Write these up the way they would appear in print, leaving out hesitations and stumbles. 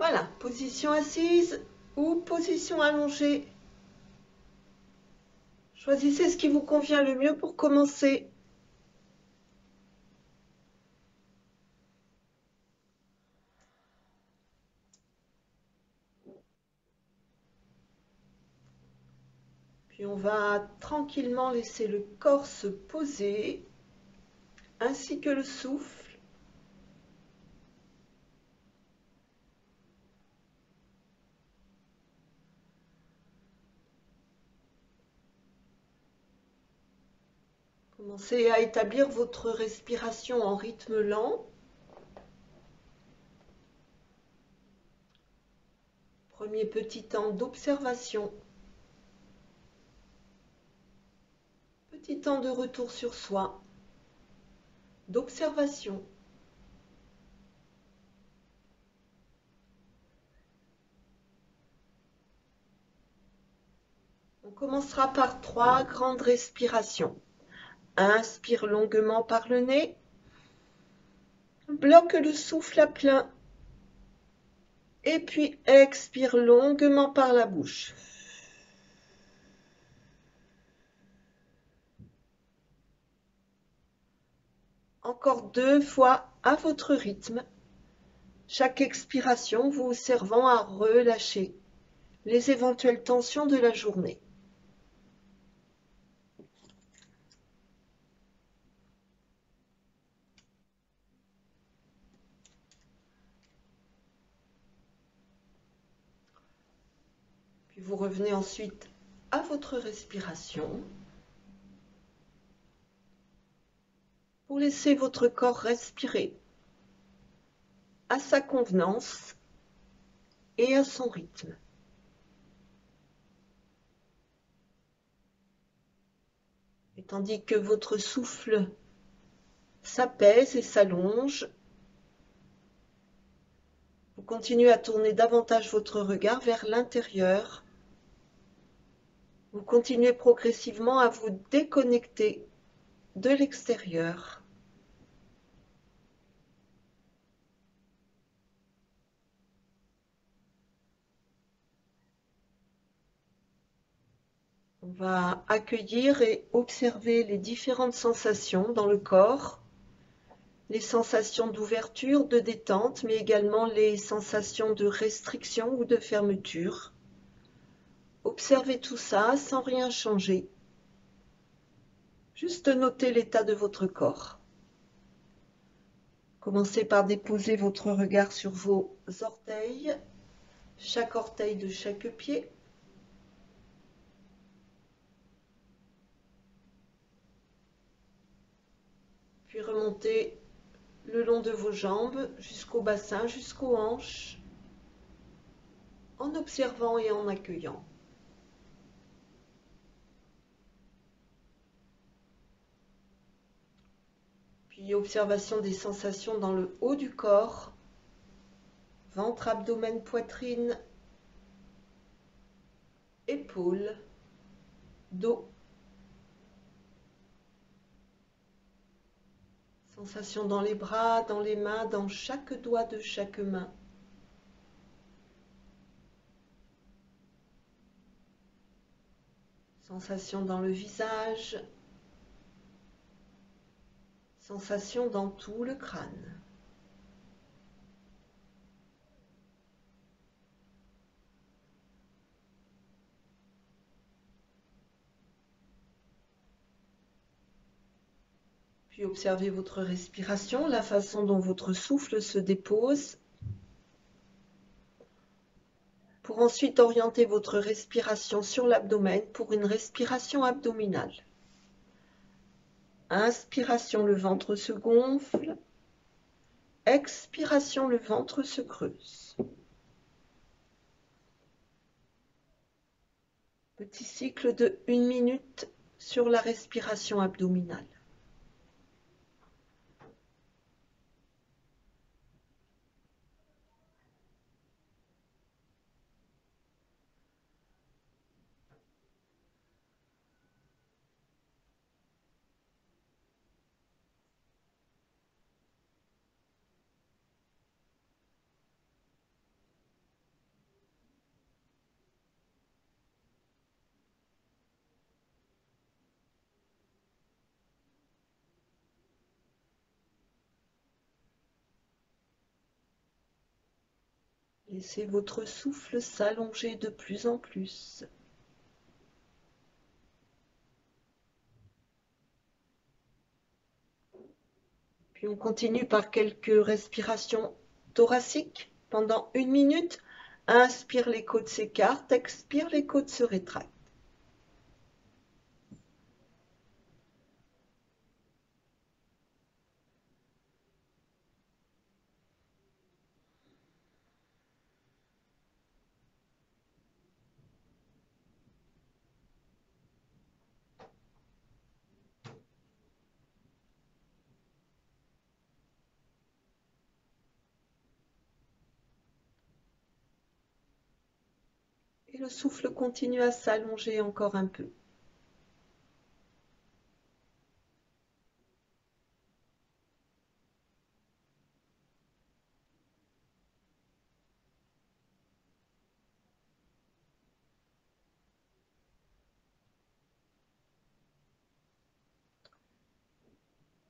Voilà, position assise ou position allongée. Choisissez ce qui vous convient le mieux pour commencer. Puis on va tranquillement laisser le corps se poser, ainsi que le souffle. Commencez à établir votre respiration en rythme lent. Premier petit temps d'observation. Petit temps de retour sur soi, d'observation. On commencera par 3 grandes respirations. Inspire longuement par le nez. Bloque le souffle à plein. Et puis expire longuement par la bouche. Encore 2 fois à votre rythme. Chaque expiration vous servant à relâcher les éventuelles tensions de la journée. Puis vous revenez ensuite à votre respiration pour laisser votre corps respirer à sa convenance et à son rythme. Et tandis que votre souffle s'apaise et s'allonge, vous continuez à tourner davantage votre regard vers l'intérieur. Vous continuez progressivement à vous déconnecter de l'extérieur. On va accueillir et observer les différentes sensations dans le corps, les sensations d'ouverture, de détente, mais également les sensations de restriction ou de fermeture. Observez tout ça sans rien changer. Juste notez l'état de votre corps. Commencez par déposer votre regard sur vos orteils, chaque orteil de chaque pied. Puis remontez le long de vos jambes jusqu'au bassin, jusqu'aux hanches, en observant et en accueillant. Puis observation des sensations dans le haut du corps, ventre, abdomen, poitrine, épaules, dos. Sensations dans les bras, dans les mains, dans chaque doigt de chaque main. Sensations dans le visage. Sensations dans tout le crâne. Puis observez votre respiration, la façon dont votre souffle se dépose, pour ensuite orienter votre respiration sur l'abdomen pour une respiration abdominale. Inspiration, le ventre se gonfle. Expiration, le ventre se creuse. Petit cycle de 1 minute sur la respiration abdominale. Laissez votre souffle s'allonger de plus en plus. Puis on continue par quelques respirations thoraciques pendant 1 minute. Inspire, les côtes s'écartent, expire, les côtes se rétractent. Et le souffle continue à s'allonger encore un peu.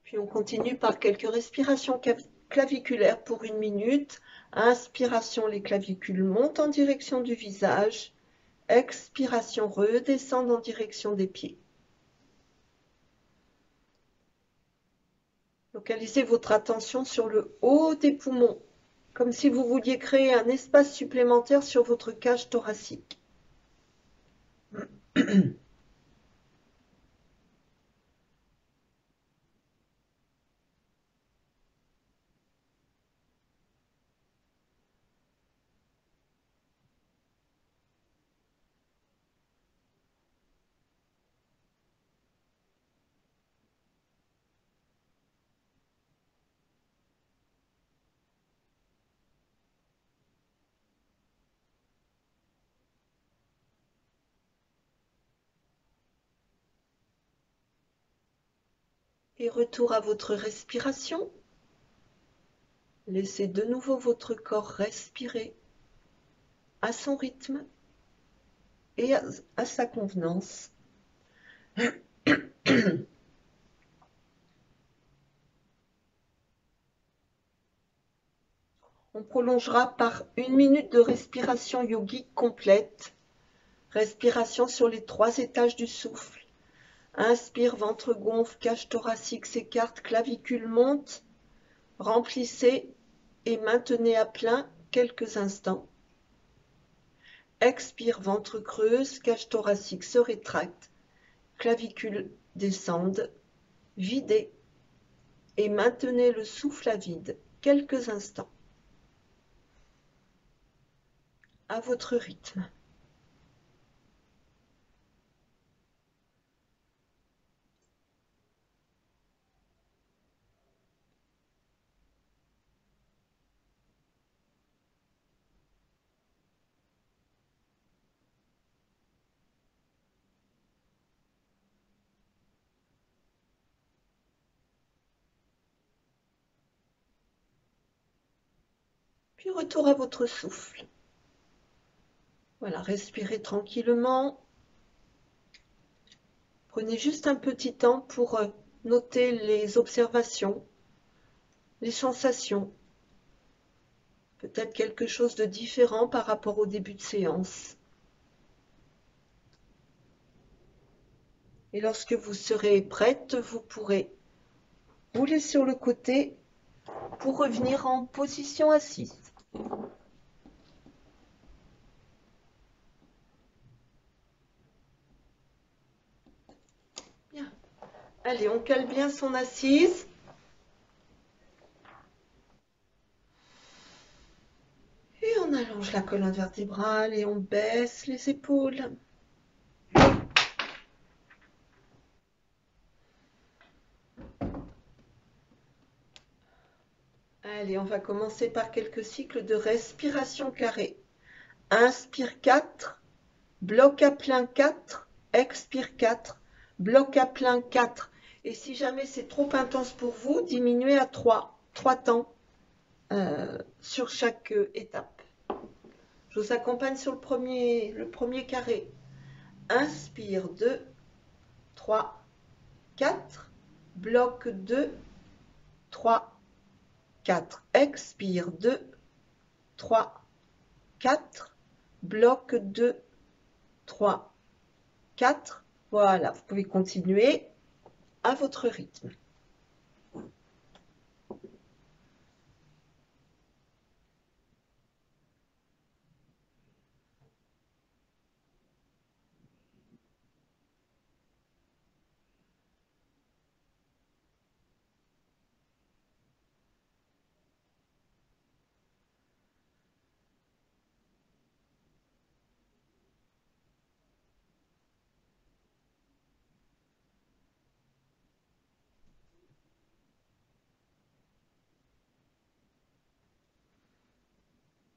Puis on continue par quelques respirations claviculaires pour 1 minute. Inspiration, les clavicules montent en direction du visage. Expiration, redescendent en direction des pieds. Localisez votre attention sur le haut des poumons, comme si vous vouliez créer un espace supplémentaire sur votre cage thoracique. Et retour à votre respiration. Laissez de nouveau votre corps respirer à son rythme et à sa convenance. On prolongera par 1 minute de respiration yogique complète. Respiration sur les 3 étages du souffle. Inspire, ventre gonfle, cage thoracique s'écarte, clavicule monte. Remplissez et maintenez à plein quelques instants. Expire, ventre creuse, cage thoracique se rétracte, clavicules descendent, videz et maintenez le souffle à vide quelques instants. À votre rythme. Puis retour à votre souffle. Voilà, respirez tranquillement. Prenez juste un petit temps pour noter les observations, les sensations. Peut-être quelque chose de différent par rapport au début de séance. Et lorsque vous serez prête, vous pourrez rouler sur le côté pour revenir en position assise. Bien. Allez, on cale bien son assise. Et on allonge la colonne vertébrale et on baisse les épaules. Allez, on va commencer par quelques cycles de respiration carrée. Inspire 4, bloc à plein 4, expire 4, bloc à plein 4. Et si jamais c'est trop intense pour vous, diminuez à 3 temps sur chaque étape. Je vous accompagne sur le premier carré. Inspire 2, 3, 4, bloc 2, 3, 4. Expire 2, 3, 4, bloc 2, 3, 4. Voilà, vous pouvez continuer à votre rythme.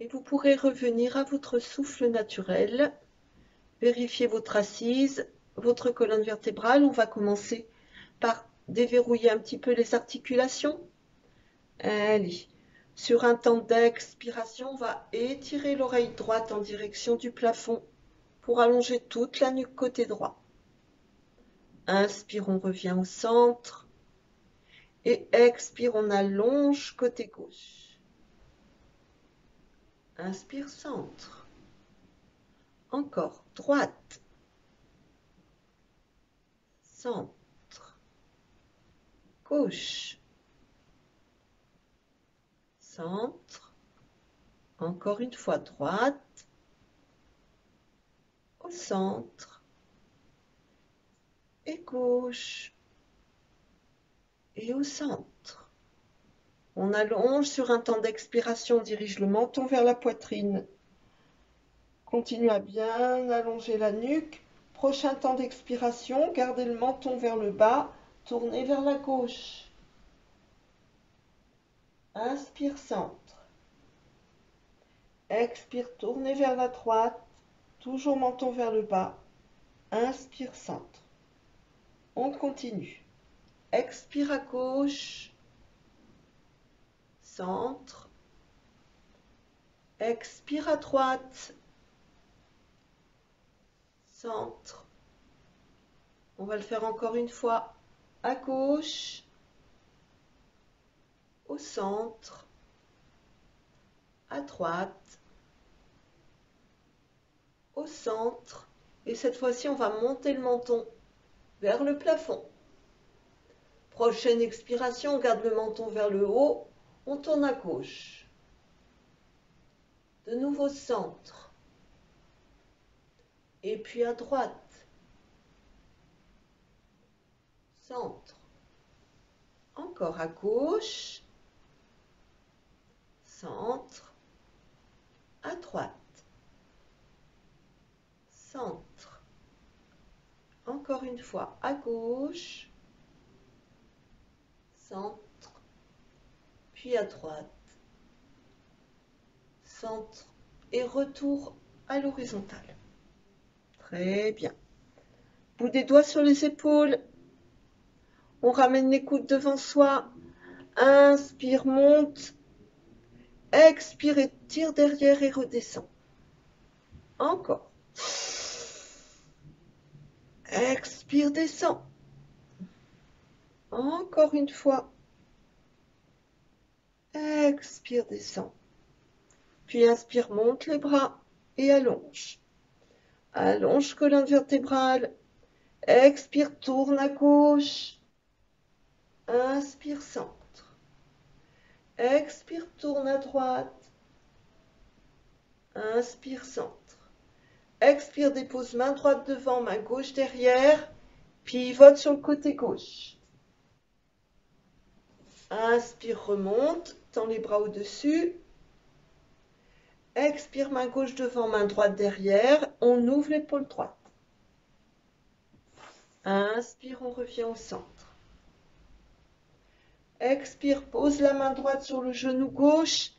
Et vous pourrez revenir à votre souffle naturel. Vérifiez votre assise, votre colonne vertébrale. On va commencer par déverrouiller un petit peu les articulations. Allez, sur un temps d'expiration, on va étirer l'oreille droite en direction du plafond pour allonger toute la nuque côté droit. Inspire, on revient au centre. Et expire, on allonge côté gauche. Inspire, centre. Encore, droite. Centre. Gauche. Centre. Encore une fois, droite. Au centre. Et gauche. Et au centre. On allonge sur un temps d'expiration, on dirige le menton vers la poitrine. Continue à bien allonger la nuque. Prochain temps d'expiration, gardez le menton vers le bas, tournez vers la gauche. Inspire, centre. Expire, tournez vers la droite, toujours menton vers le bas. Inspire, centre. On continue. Expire à gauche, centre. Expire à droite, centre. On va le faire encore une fois. À gauche, au centre, à droite, au centre. Et cette fois-ci, on va monter le menton vers le plafond. Prochaine expiration, on garde le menton vers le haut, on tourne à gauche. De nouveau centre. Et puis à droite. Centre. Encore à gauche. Centre. À droite. Centre. Encore une fois à gauche. Centre. Puis à droite. Centre. Et retour à l'horizontale. Très bien. Bout des doigts sur les épaules. On ramène les coudes devant soi. Inspire, monte. Expire, tire derrière et redescend. Encore. Expire, descend. Encore une fois. Expire, descend. Puis inspire, monte les bras et allonge. Allonge colonne vertébrale. Expire, tourne à gauche. Inspire, centre. Expire, tourne à droite. Inspire, centre. Expire, dépose main droite devant, main gauche derrière. Pivote sur le côté gauche. Inspire, remonte, tends les bras au-dessus. Expire, main gauche devant, main droite derrière. On ouvre l'épaule droite. Inspire, on revient au centre. Expire, pose la main droite sur le genou gauche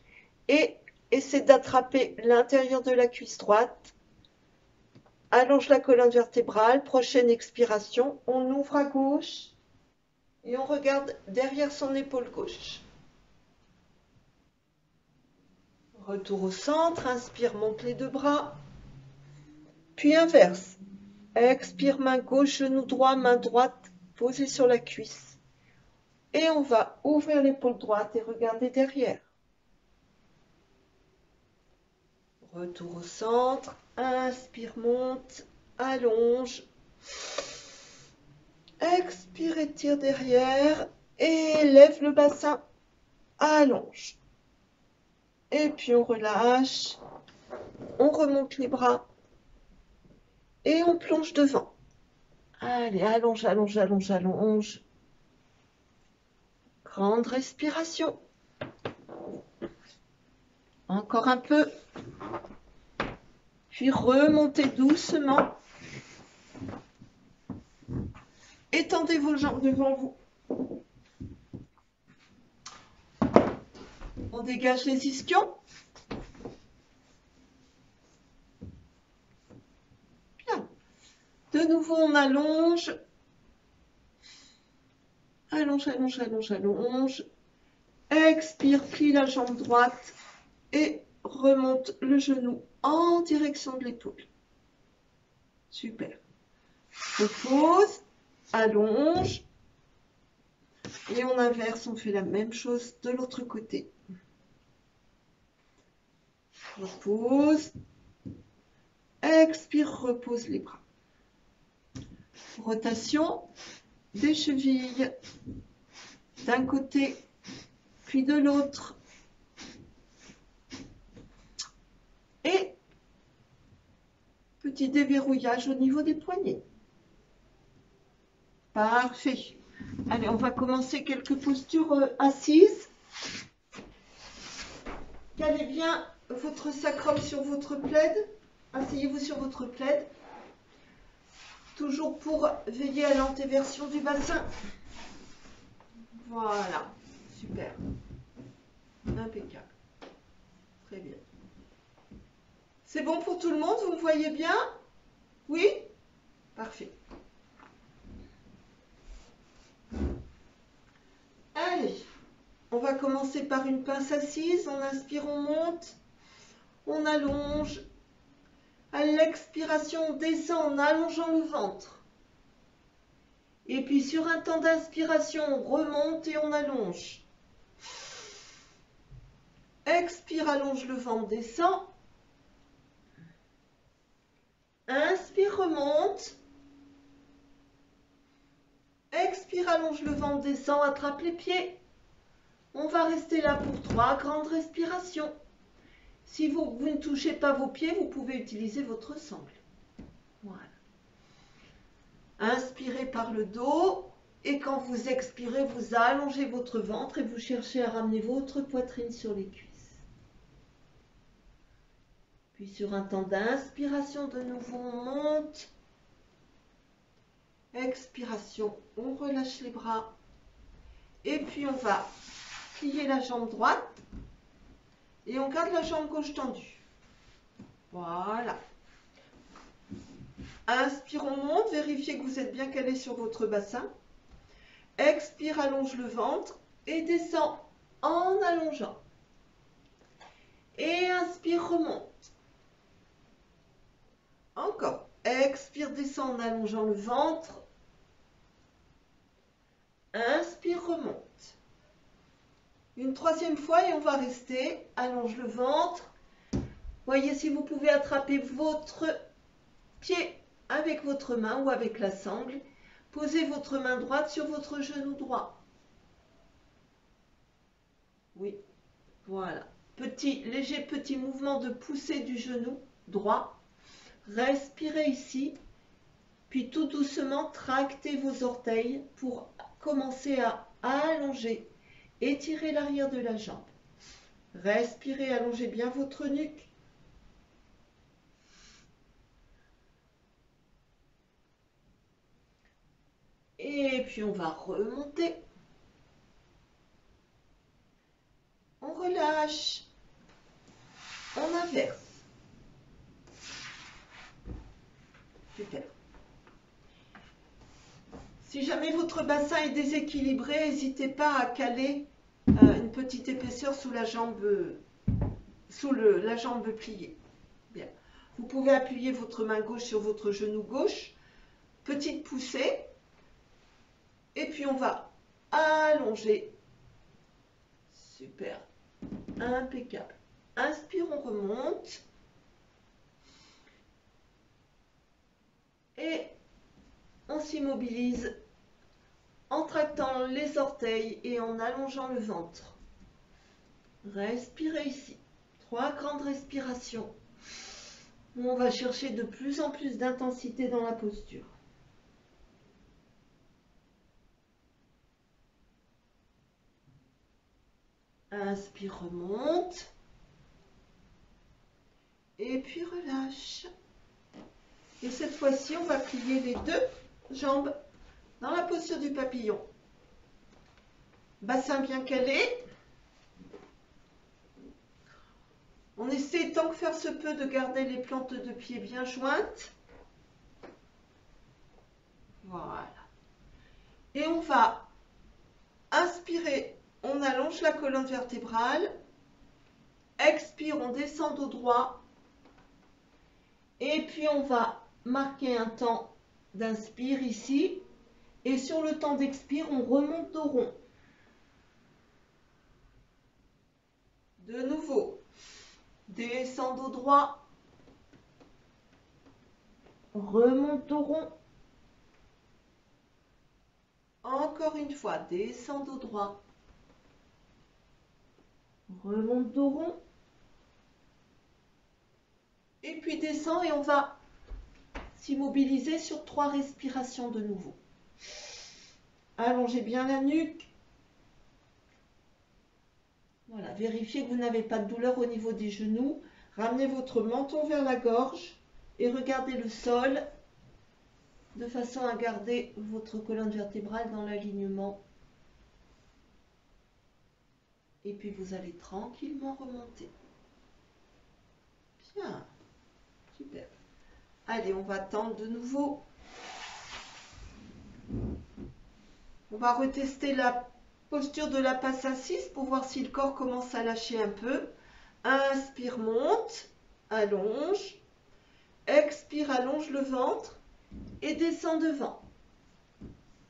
et essaie d'attraper l'intérieur de la cuisse droite. Allonge la colonne vertébrale. Prochaine expiration, on ouvre à gauche et on regarde derrière son épaule gauche. Retour au centre, inspire, monte les deux bras. Puis inverse. Expire, main gauche, genou droit, main droite posée sur la cuisse. Et on va ouvrir l'épaule droite et regarder derrière. Retour au centre. Inspire, monte, allonge. Expire, étire derrière. Et lève le bassin. Allonge. Et puis on relâche. On remonte les bras. Et on plonge devant. Allez, allonge, allonge, allonge, allonge. Grande respiration. Encore un peu. Puis remontez doucement. Étendez vos jambes devant vous. On dégage les ischions. Bien. De nouveau, on allonge. Allonge, allonge, allonge, allonge. Expire, plie la jambe droite et remonte le genou en direction de l'épaule. Super. Repose, allonge. Et on inverse, on fait la même chose de l'autre côté. Repose. Expire, repose les bras. Rotation des chevilles d'un côté puis de l'autre. Et petit déverrouillage au niveau des poignets. Parfait. Allez, on va commencer quelques postures assises. Calez bien votre sacrum sur votre plaid. Asseyez-vous sur votre plaid. Toujours pour veiller à l'antéversion du bassin. Voilà. Super. Impeccable. Très bien. C'est bon pour tout le monde? Vous me voyez bien? Oui? Parfait. Allez, on va commencer par une pince assise. On inspire, on monte. On allonge. À l'expiration, on descend en allongeant le ventre. Et puis sur un temps d'inspiration, on remonte et on allonge. Expire, allonge le ventre, descend. Inspire, remonte. Expire, allonge le ventre, descend, attrape les pieds. On va rester là pour 3 grandes respirations. Si vous ne touchez pas vos pieds, vous pouvez utiliser votre sangle. Voilà. Inspirez par le dos et quand vous expirez, vous allongez votre ventre et vous cherchez à ramener votre poitrine sur les cuisses. Puis sur un temps d'inspiration, de nouveau, on monte. Expiration, on relâche les bras. Et puis on va plier la jambe droite et on garde la jambe gauche tendue. Voilà. Inspire, on monte, vérifiez que vous êtes bien calé sur votre bassin. Expire, allonge le ventre et descend en allongeant. Et inspire, remonte. Encore. Expire, descend en allongeant le ventre. Inspire, remonte. Une 3e fois et on va rester. Allonge le ventre. Voyez si vous pouvez attraper votre pied avec votre main ou avec la sangle. Posez votre main droite sur votre genou droit. Oui, voilà. Léger petit mouvement de poussée du genou droit. Respirez ici. Puis tout doucement, tractez vos orteils pour commencer à allonger. Étirez l'arrière de la jambe. Respirez, allongez bien votre nuque. Et puis on va remonter. On relâche. On inverse. Super. Si jamais votre bassin est déséquilibré, n'hésitez pas à caler une petite épaisseur sous la jambe, la jambe pliée. Bien. Vous pouvez appuyer votre main gauche sur votre genou gauche. Petite poussée. Et puis on va allonger. Super. Impeccable. Inspire, on remonte. Et on s'immobilise en tractant les orteils et en allongeant le ventre. Respirez ici. 3 grandes respirations. On va chercher de plus en plus d'intensité dans la posture. Inspire, remonte. Et puis relâche. Et cette fois-ci, on va plier les 2 jambes dans la posture du papillon. Bassin bien calé. On essaie tant que faire se peut de garder les plantes de pied bien jointes. Voilà. Et on va inspirer, on allonge la colonne vertébrale. Expire, on descend dos droit. Et puis on va marquer un temps d'inspire ici. Et sur le temps d'expire, on remonte dos rond. De nouveau, descend dos droit. Remonte dos rond. Encore une fois, descend dos droit. Remonte dos rond. Et puis descend et on va s'immobiliser sur 3 respirations de nouveau. Allongez bien la nuque. Voilà, vérifiez que vous n'avez pas de douleur au niveau des genoux. Ramenez votre menton vers la gorge et regardez le sol de façon à garder votre colonne vertébrale dans l'alignement. Et puis vous allez tranquillement remonter. Bien, super. Allez, on va tendre de nouveau. On va retester la posture de la passe assise pour voir si le corps commence à lâcher un peu. Inspire, monte, allonge. Expire, allonge le ventre et descend devant.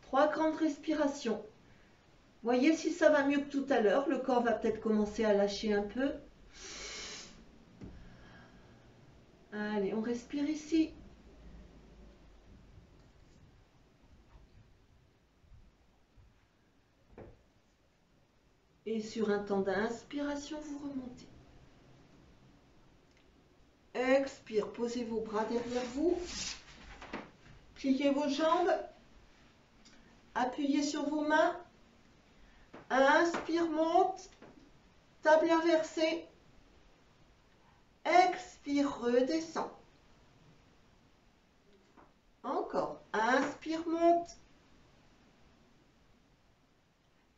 3 grandes respirations. Voyez si ça va mieux que tout à l'heure. Le corps va peut-être commencer à lâcher un peu. Allez, on respire ici. Et sur un temps d'inspiration, vous remontez. Expire, posez vos bras derrière vous. Pliez vos jambes. Appuyez sur vos mains. Inspire, monte. Table inversée. Expire, redescend. Encore. Inspire, monte.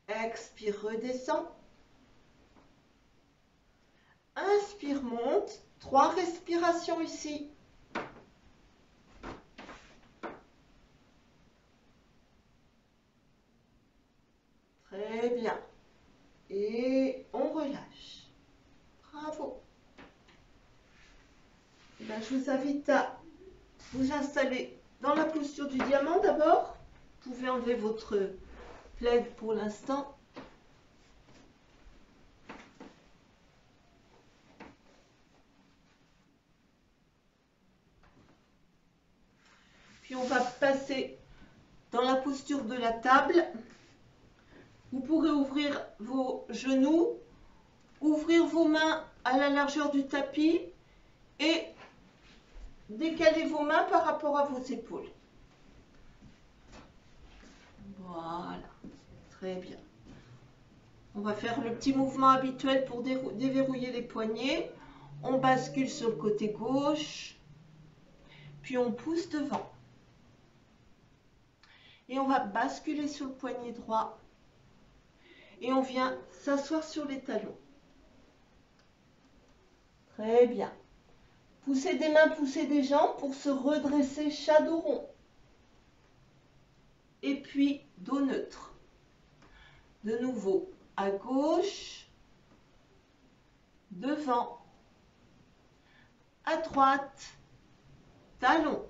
Expire, redescend. Inspire, monte. 3 respirations ici. Très bien. Et on relâche. Bravo. Et bien, je vous invite à vous installer dans la posture du diamant d'abord. Vous pouvez enlever votre plaid pour l'instant. Puis on va passer dans la posture de la table. Vous pourrez ouvrir vos genoux, ouvrir vos mains à la largeur du tapis et décaler vos mains par rapport à vos épaules. Voilà, très bien. On va faire le petit mouvement habituel pour déverrouiller les poignets. On bascule sur le côté gauche, puis on pousse devant. Et on va basculer sur le poignet droit. Et on vient s'asseoir sur les talons. Très bien. Poussez des mains, poussez des jambes pour se redresser, chat dos rond. Et puis dos neutre. De nouveau à gauche, devant, à droite, talon.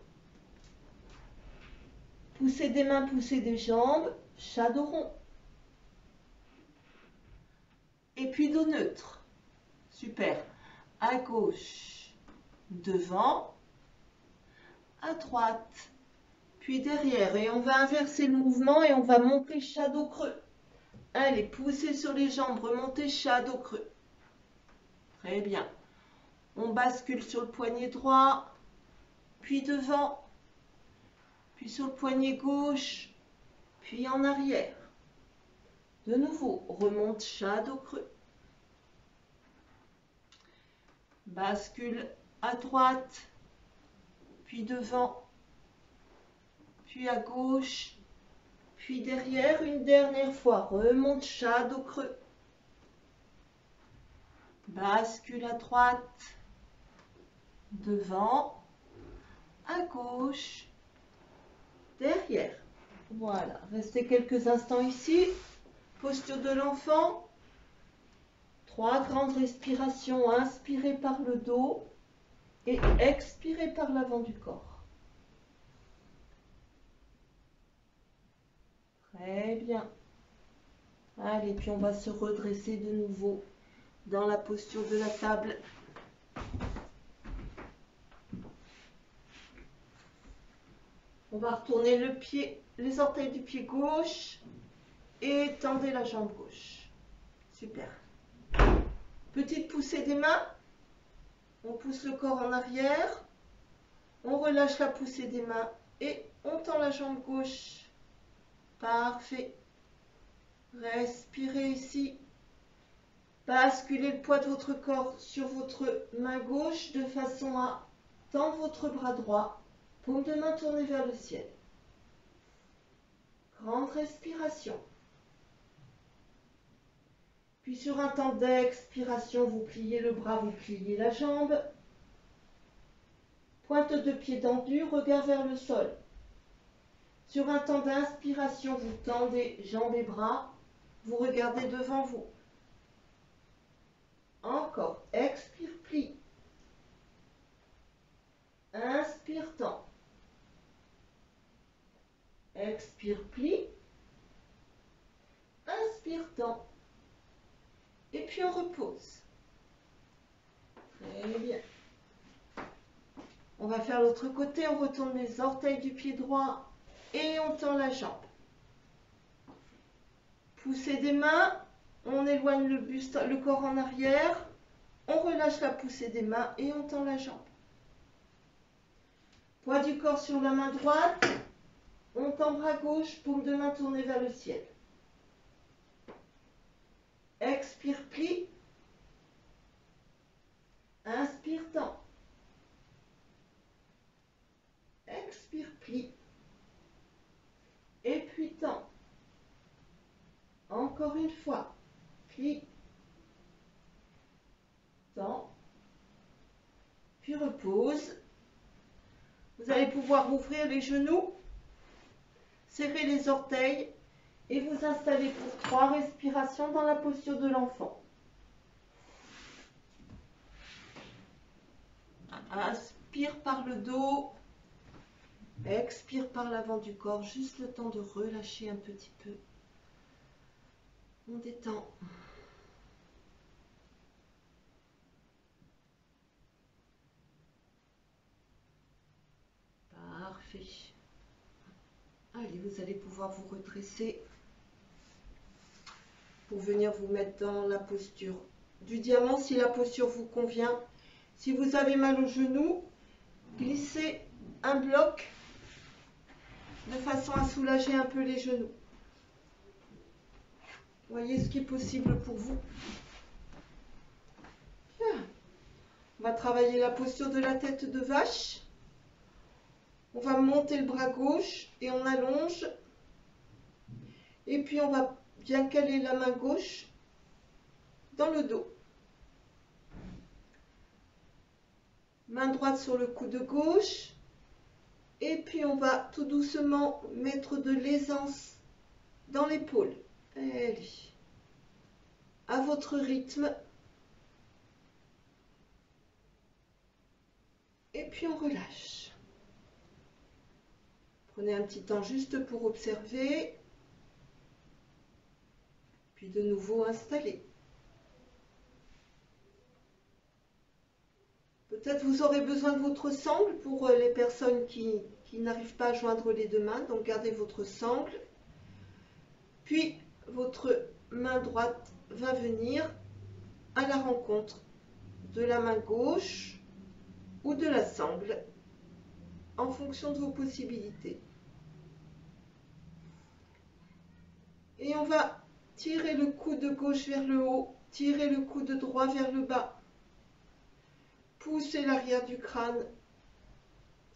Poussez des mains, poussez des jambes, chat dos rond. Et puis dos neutre. Super. À gauche, devant, à droite, puis derrière. Et on va inverser le mouvement et on va monter shadow creux. Allez, poussez sur les jambes, remontez shadow creux. Très bien. On bascule sur le poignet droit, puis devant, puis sur le poignet gauche, puis en arrière. De nouveau, remonte shadow creux. Bascule à droite, puis devant, puis à gauche, puis derrière une dernière fois. Remonte shadow creux. Bascule à droite, devant, à gauche, derrière. Voilà, restez quelques instants ici. Posture de l'enfant. 3 grandes respirations. Inspirez par le dos et expirez par l'avant du corps. Très bien. Allez, puis on va se redresser de nouveau dans la posture de la table. On va retourner le pied, les orteils du pied gauche et tendez la jambe gauche. Super. Petite poussée des mains. On pousse le corps en arrière. On relâche la poussée des mains et on tend la jambe gauche. Parfait. Respirez ici. Basculez le poids de votre corps sur votre main gauche de façon à tendre votre bras droit. Paume de main tournée vers le ciel. Grande respiration. Puis sur un temps d'expiration, vous pliez le bras, vous pliez la jambe. Pointe de pied tendue, regard vers le sol. Sur un temps d'inspiration, vous tendez jambes et bras. Vous regardez devant vous. Encore. Expire, plie. Inspire, tend. Expire, plie. Inspire, tend. Et puis on repose. Très bien. On va faire l'autre côté. On retourne les orteils du pied droit et on tend la jambe. Poussée des mains. On éloigne le buste, le corps en arrière. On relâche la poussée des mains et on tend la jambe. Poids du corps sur la main droite. On tend bras gauche, paume de main tournée vers le ciel. Expire, plie. Inspire, tend. Expire, plie. Et puis tend. Encore une fois. Plie. Tend. Puis repose. Vous allez pouvoir ouvrir les genoux, serrer les orteils et vous installer pour 3 respirations dans la posture de l'enfant. Inspire par le dos, expire par l'avant du corps, juste le temps de relâcher un petit peu. On détend. Parfait. Allez, vous allez pouvoir vous redresser pour venir vous mettre dans la posture du diamant si la posture vous convient. Si vous avez mal au genou, glissez un bloc de façon à soulager un peu les genoux. Voyez ce qui est possible pour vous. Bien. On va travailler la posture de la tête de vache. On va monter le bras gauche et on allonge. Et puis on va bien caler la main gauche dans le dos. Main droite sur le coude gauche. Et puis on va tout doucement mettre de l'aisance dans l'épaule. Allez. À votre rythme. Et puis on relâche. Prenez un petit temps juste pour observer. Puis de nouveau installer. Peut-être vous aurez besoin de votre sangle pour les personnes qui n'arrivent pas à joindre les deux mains. Donc gardez votre sangle. Puis votre main droite va venir à la rencontre de la main gauche ou de la sangle en fonction de vos possibilités. Et on va tirer le coude gauche vers le haut, tirer le coude droit vers le bas. Poussez l'arrière du crâne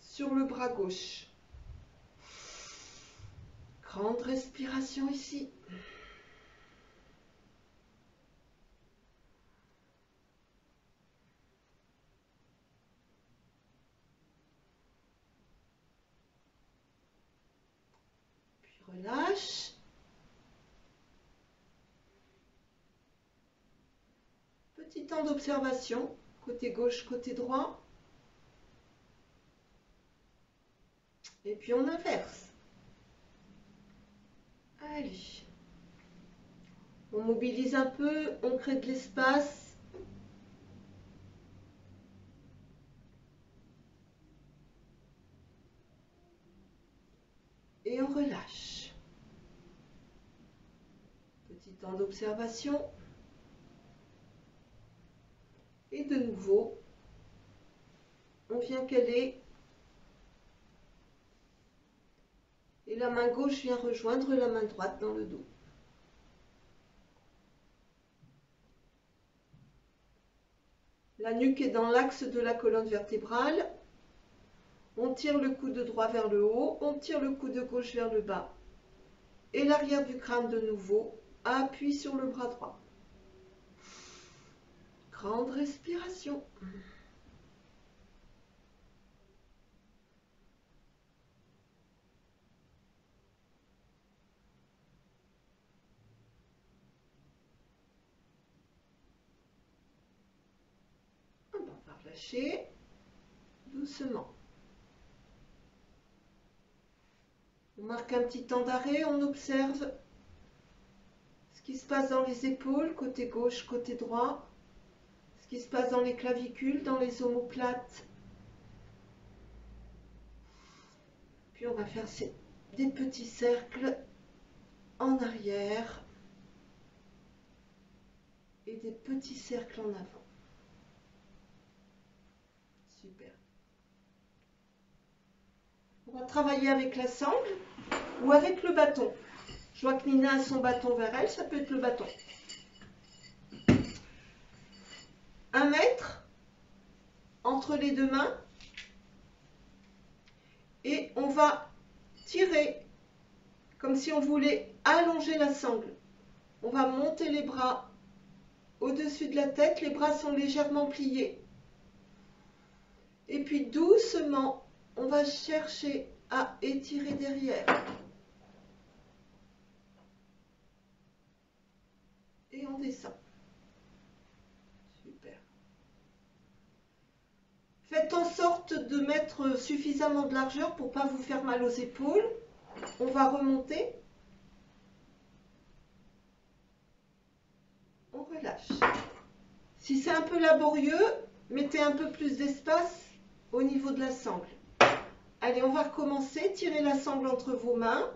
sur le bras gauche. Grande respiration ici. Puis relâche. Petit temps d'observation, côté gauche, côté droit. Et puis on inverse. Allez. On mobilise un peu, on crée de l'espace. Et on relâche. Petit temps d'observation. Et de nouveau, on vient caler. Et la main gauche vient rejoindre la main droite dans le dos. La nuque est dans l'axe de la colonne vertébrale. On tire le coude droit vers le haut, on tire le coude gauche vers le bas. Et l'arrière du crâne de nouveau appuie sur le bras droit. Grande respiration. On va relâcher doucement. On marque un petit temps d'arrêt, on observe ce qui se passe dans les épaules, côté gauche, côté droit, ce qui se passe dans les clavicules, dans les omoplates. Puis on va faire des petits cercles en arrière et des petits cercles en avant. Super. On va travailler avec la sangle ou avec le bâton. Je vois que Nina a son bâton vers elle, ça peut être le bâton. 1 mètre entre les deux mains et on va tirer comme si on voulait allonger la sangle. On va monter les bras au-dessus de la tête, les bras sont légèrement pliés. Et puis doucement, on va chercher à étirer derrière. Et on descend. Super. Faites en sorte de mettre suffisamment de largeur pour ne pas vous faire mal aux épaules. On va remonter. On relâche. Si c'est un peu laborieux, mettez un peu plus d'espace au niveau de la sangle. Allez, on va recommencer. Tirez la sangle entre vos mains.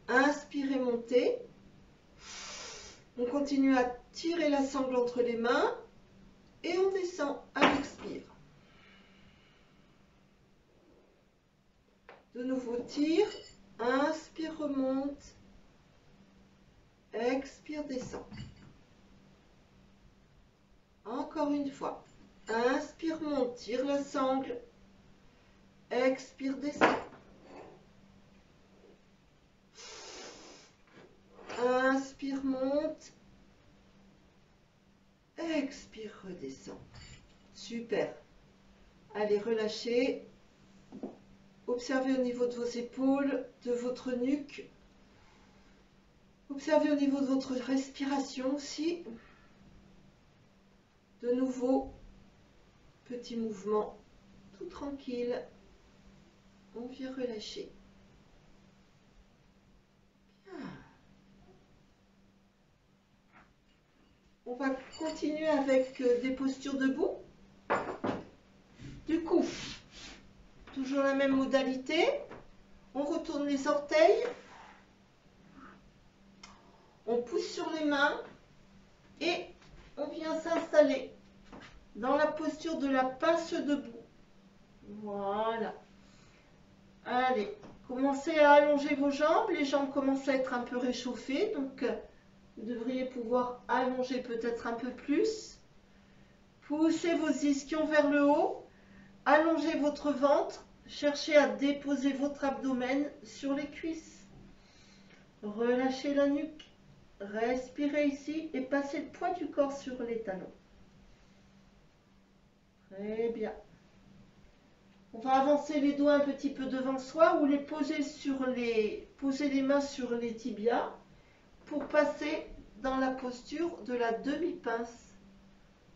Inspirez, montez. On continue à tirer la sangle entre les mains. Et on descend à l'expire. De nouveau, tire. Inspire, remonte. Expire, descend. Encore une fois. Inspire, monte. Tire la sangle. Expire, descend. Inspire, monte. Expire, redescend. Super. Allez, relâchez. Observez au niveau de vos épaules, de votre nuque. Observez au niveau de votre respiration aussi. De nouveau, petit mouvement tout tranquille. On vient relâcher. Bien. On va continuer avec des postures debout. Du coup, toujours la même modalité. On retourne les orteils. On pousse sur les mains et on vient s'installer dans la posture de la pince debout. Voilà. Allez, commencez à allonger vos jambes. Les jambes commencent à être un peu réchauffées, donc vous devriez pouvoir allonger peut-être un peu plus. Poussez vos ischions vers le haut. Allongez votre ventre. Cherchez à déposer votre abdomen sur les cuisses. Relâchez la nuque. Respirez ici et passez le poids du corps sur les talons. Très bien. On va avancer les doigts un petit peu devant soi ou les poser poser les mains sur les tibias pour passer dans la posture de la demi-pince.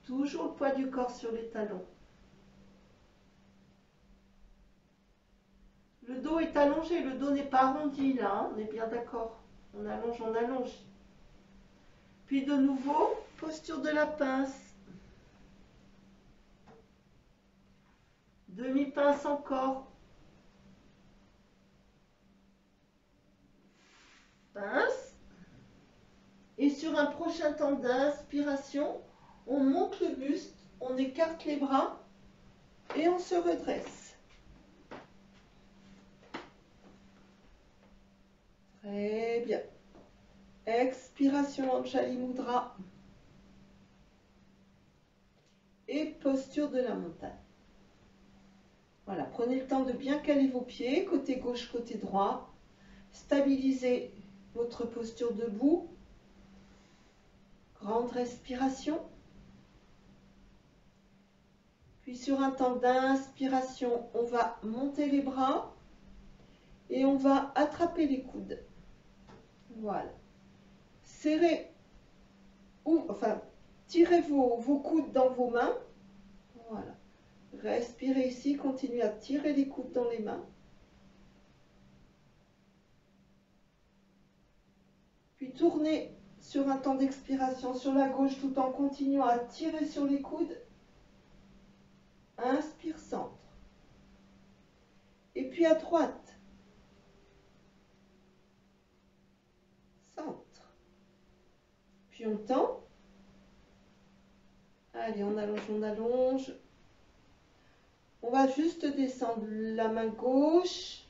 Toujours le poids du corps sur les talons. Le dos est allongé, le dos n'est pas arrondi là, hein, on est bien d'accord. On allonge, on allonge. Puis de nouveau, posture de la pince. Demi-pince encore. Pince. Et sur un prochain temps d'inspiration, on monte le buste, on écarte les bras et on se redresse. Très bien. Expiration Anjali Mudra. Et posture de la montagne. Voilà, prenez le temps de bien caler vos pieds, côté gauche, côté droit. Stabilisez votre posture debout. Grande respiration. Puis sur un temps d'inspiration, on va monter les bras et on va attraper les coudes. Voilà. Serrez, tirez vos coudes dans vos mains. Voilà. Respirez ici, continuez à tirer les coudes dans les mains. Puis tournez sur un temps d'expiration sur la gauche tout en continuant à tirer sur les coudes. Inspire, centre. Et puis à droite. Centre. Puis on tend. Allez, on allonge, on allonge. On va juste descendre la main gauche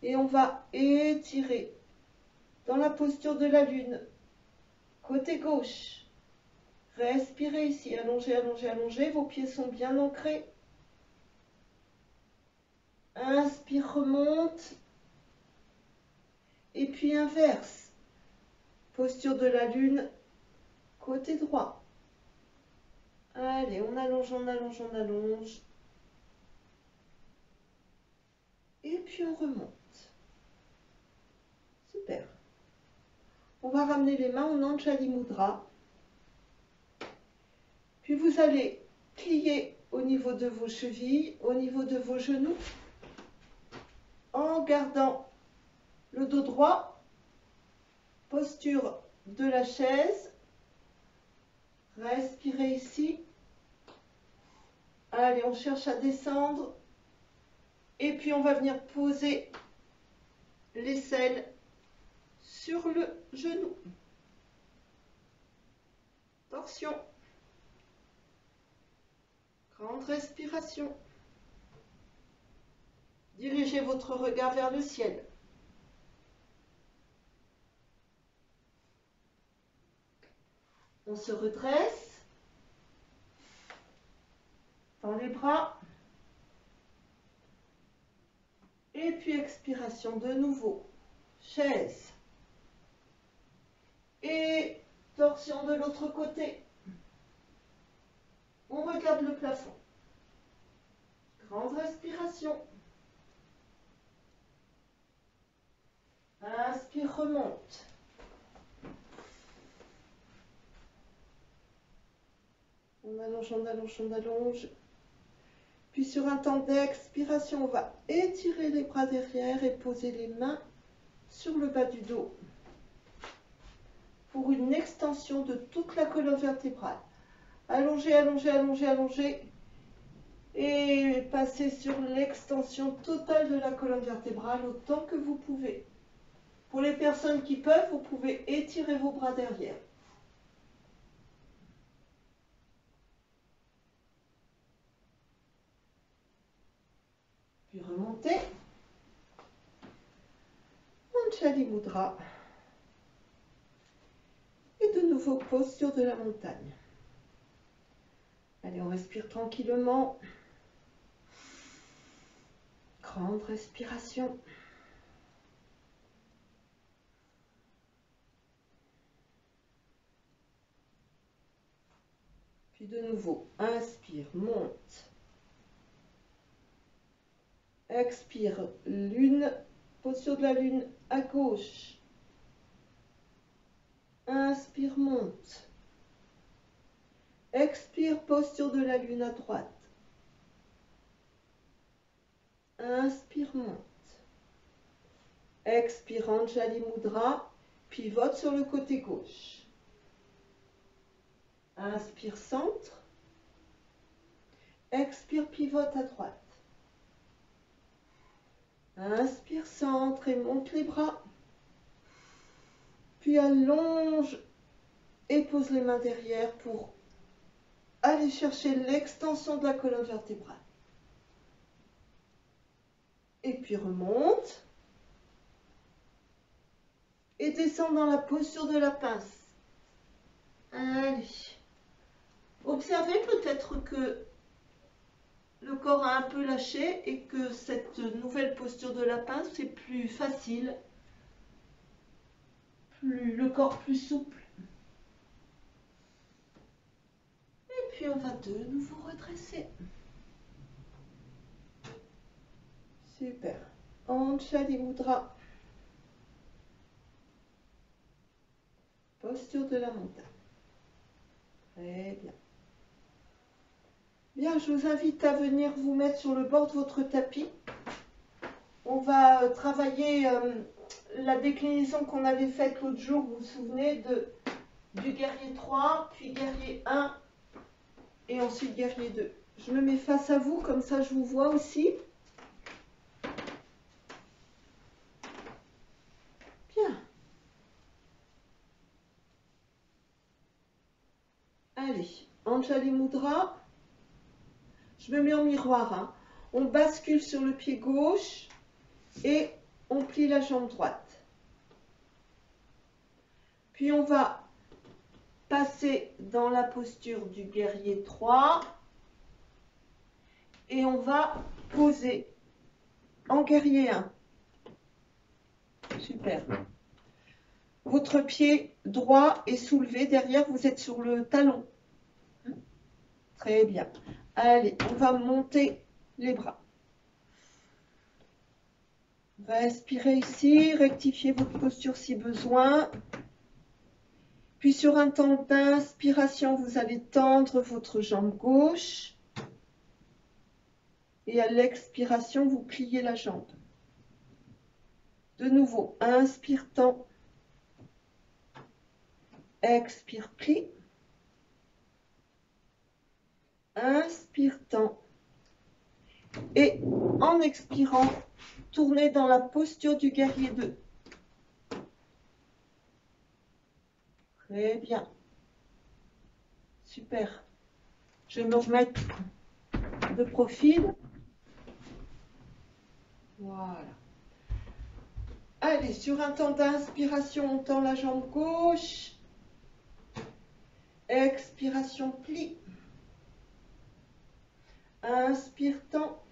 et on va étirer dans la posture de la lune. Côté gauche. Respirez ici, allongez, allongez, allongez. Vos pieds sont bien ancrés. Inspire, remonte. Et puis inverse. Posture de la lune, côté droit. Allez, on allonge, on allonge, on allonge. Et puis on remonte. Super. On va ramener les mains en Anjali Mudra. Puis vous allez plier au niveau de vos chevilles, au niveau de vos genoux, en gardant le dos droit, posture de la chaise. Respirez ici. Allez, on cherche à descendre. Et puis on va venir poser l'aisselle sur le genou. Torsion. Grande respiration. Dirigez votre regard vers le ciel. On se redresse. Tend les bras. Et puis expiration de nouveau. Chaise. Et torsion de l'autre côté. On regarde le plafond. Grande respiration. Inspire, remonte. On allonge, on allonge, on allonge. Puis sur un temps d'expiration, on va étirer les bras derrière et poser les mains sur le bas du dos pour une extension de toute la colonne vertébrale. Allongez, allongez, allongez, allongez. Et passer sur l'extension totale de la colonne vertébrale autant que vous pouvez. Pour les personnes qui peuvent, vous pouvez étirer vos bras derrière. Puis remontez. Anjali Mudra. Et de nouveau, posture de la montagne. Allez, on respire tranquillement. Grande respiration. Puis de nouveau, inspire, monte. Expire, lune, posture de la lune à gauche. Inspire, monte. Expire, posture de la lune à droite. Inspire, monte. Expire, Anjali Mudra, pivote sur le côté gauche. Inspire, centre. Expire, pivote à droite. Inspire, centre et monte les bras. Puis allonge et pose les mains derrière pour aller chercher l'extension de la colonne vertébrale. Et puis remonte. Et descend dans la posture de la pince. Allez. Observez peut-être que le corps a un peu lâché et que cette nouvelle posture de la pince est plus facile, le corps plus souple. Et puis on va de nouveau redresser. Super. Anjali Mudra. Posture de la montagne. Très bien. Bien, je vous invite à venir vous mettre sur le bord de votre tapis. On va travailler la déclinaison qu'on avait faite l'autre jour, vous vous souvenez, du guerrier 3, puis guerrier 1 et ensuite guerrier 2. Je me mets face à vous, comme ça je vous vois aussi. Bien. Allez, Anjali Mudra. Je me mets en miroir. Hein. On bascule sur le pied gauche et on plie la jambe droite. Puis on va passer dans la posture du guerrier 3 et on va poser en guerrier 1. Super. Votre pied droit est soulevé. Derrière, vous êtes sur le talon. Très bien. Allez, on va monter les bras. Respirez ici, rectifiez votre posture si besoin. Puis sur un temps d'inspiration, vous allez tendre votre jambe gauche. Et à l'expiration, vous pliez la jambe. De nouveau, inspire, tend. Expire, plie. Inspire, tend. Et en expirant, tournez dans la posture du guerrier 2. Très bien. Super. Je vais me remettre de profil. Voilà. Allez, sur un temps d'inspiration, on tend la jambe gauche. Expiration, plie. Inspire, tend.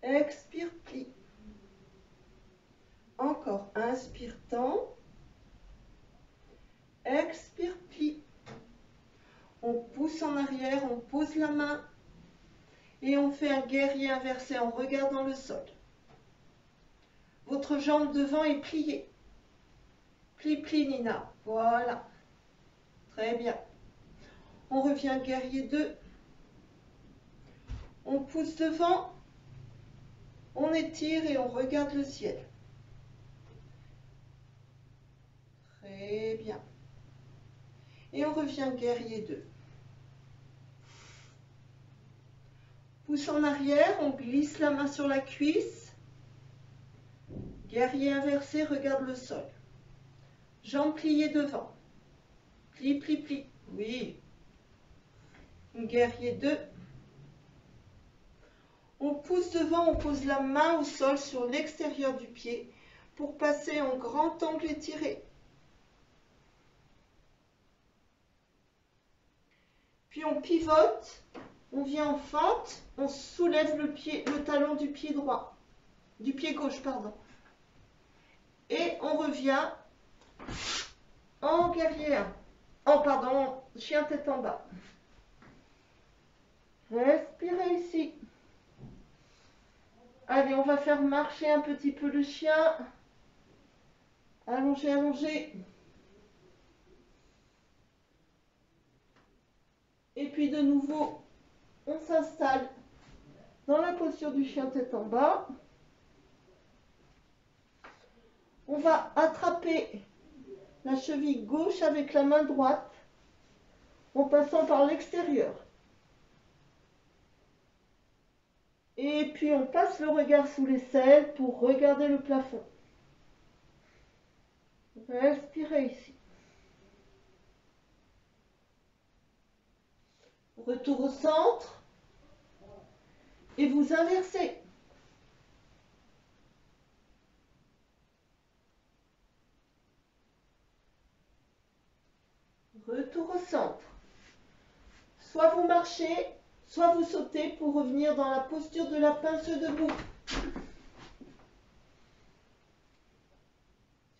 Expire, plie. Encore, inspire, tend. Expire, plie. On pousse en arrière, on pose la main et on fait un guerrier inversé en regardant le sol. Votre jambe devant est pliée. Plie, plie, Nina. Voilà. Très bien. On revient guerrier 2. On pousse devant. On étire et on regarde le ciel. Très bien. Et on revient guerrier 2. Pouce en arrière, on glisse la main sur la cuisse. Guerrier inversé, regarde le sol. Jambes pliées devant. Plie, plie, plie. Oui. Guerrier 2. On pousse devant, on pose la main au sol sur l'extérieur du pied pour passer en grand angle étiré. Puis on pivote, on vient en fente, on soulève le talon du pied droit, du pied gauche, pardon. Et on revient en guerrier 1. Pardon, chien tête en bas. Respirez ici. Allez, on va faire marcher un petit peu le chien. Allongez, allongez. Et puis de nouveau, on s'installe dans la posture du chien tête en bas. On va attraper la cheville gauche avec la main droite en passant par l'extérieur. Et puis on passe le regard sous l'aisselle pour regarder le plafond. Respirez ici. Retour au centre. Et vous inversez. Retour au centre. Soit vous marchez, soit vous sautez pour revenir dans la posture de la pince debout.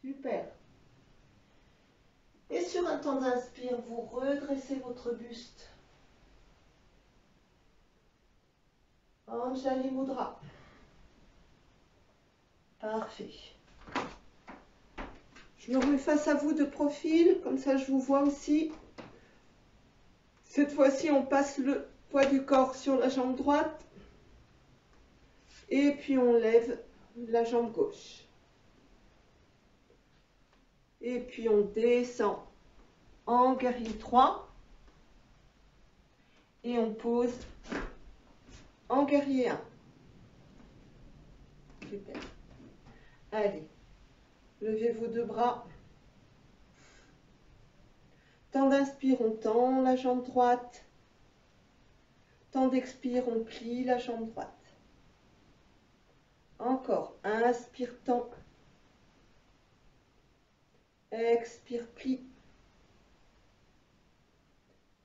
Super. Et sur un temps d'inspire, vous redressez votre buste. Anjali Mudra. Parfait. Je me remets face à vous de profil, comme ça je vous vois aussi. Cette fois-ci, on passe le poids du corps sur la jambe droite. Et puis on lève la jambe gauche. Et puis on descend en guerrier 3. Et on pose en guerrier 1. Super. Allez, levez vos deux bras. Temps d'inspire, on tend la jambe droite. Temps d'expire, on plie la jambe droite. Encore, inspire, tend. Expire, plie.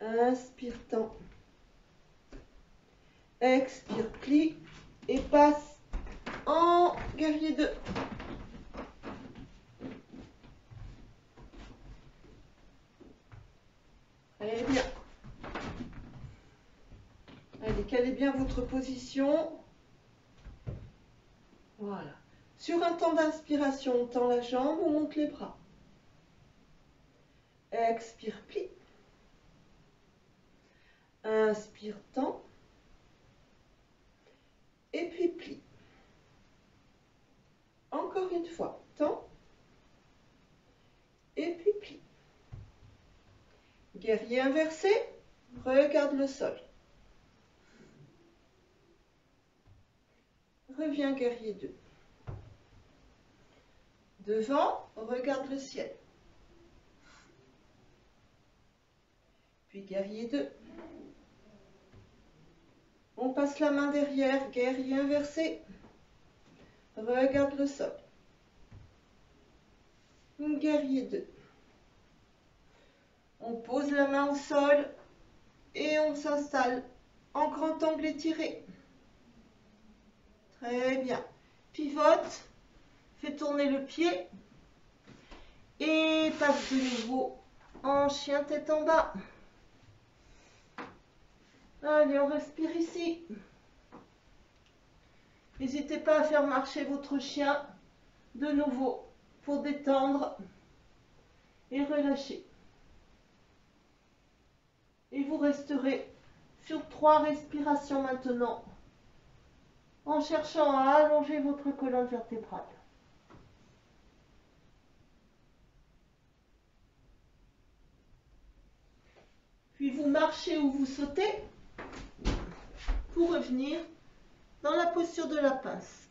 Inspire, tend. Expire, plie. Et passe en guerrier 2. Allez bien. Allez, calez bien votre position. Voilà. Sur un temps d'inspiration, on tend la jambe, on monte les bras. Expire, plie. Inspire, tend. Et puis plie. Encore une fois, tend. Et puis plie. Guerrier inversé, regarde le sol. Reviens guerrier 2. Devant, regarde le ciel. Puis guerrier 2. On passe la main derrière, guerrier inversé. Regarde le sol. Guerrier 2. On pose la main au sol et on s'installe en grand angle étiré. Très bien. Pivote, fais tourner le pied et passe de nouveau en chien tête en bas. Allez, on respire ici. N'hésitez pas à faire marcher votre chien de nouveau pour détendre et relâcher. Et vous resterez sur 3 respirations maintenant en cherchant à allonger votre colonne vertébrale. Puis vous marchez ou vous sautez. pour revenir dans la posture de la pince.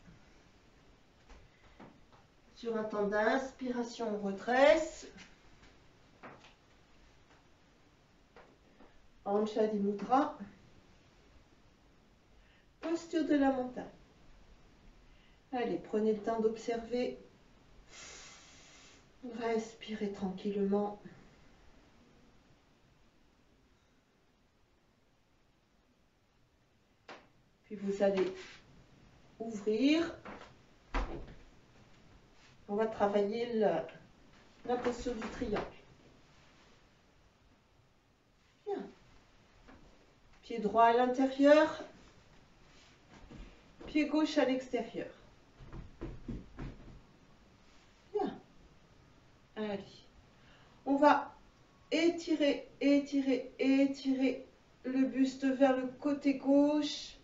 Sur un temps d'inspiration, on redresse. Anjali Mudra. Posture de la montagne. Allez, prenez le temps d'observer. Respirez tranquillement. Puis vous allez ouvrir. On va travailler la posture du triangle. Bien. Pied droit à l'intérieur. Pied gauche à l'extérieur. Bien. Allez. On va étirer, étirer, étirer le buste vers le côté gauche.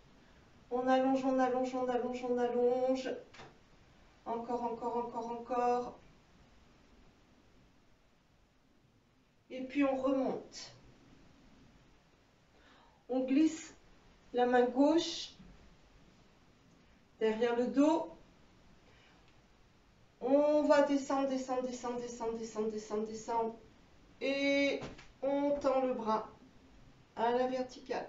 On allonge, on allonge, on allonge, on allonge. Encore, encore, encore, encore. Et puis on remonte. On glisse la main gauche derrière le dos. On va descendre, descendre, descendre, descendre, descendre, descendre, descendre. Et on tend le bras à la verticale.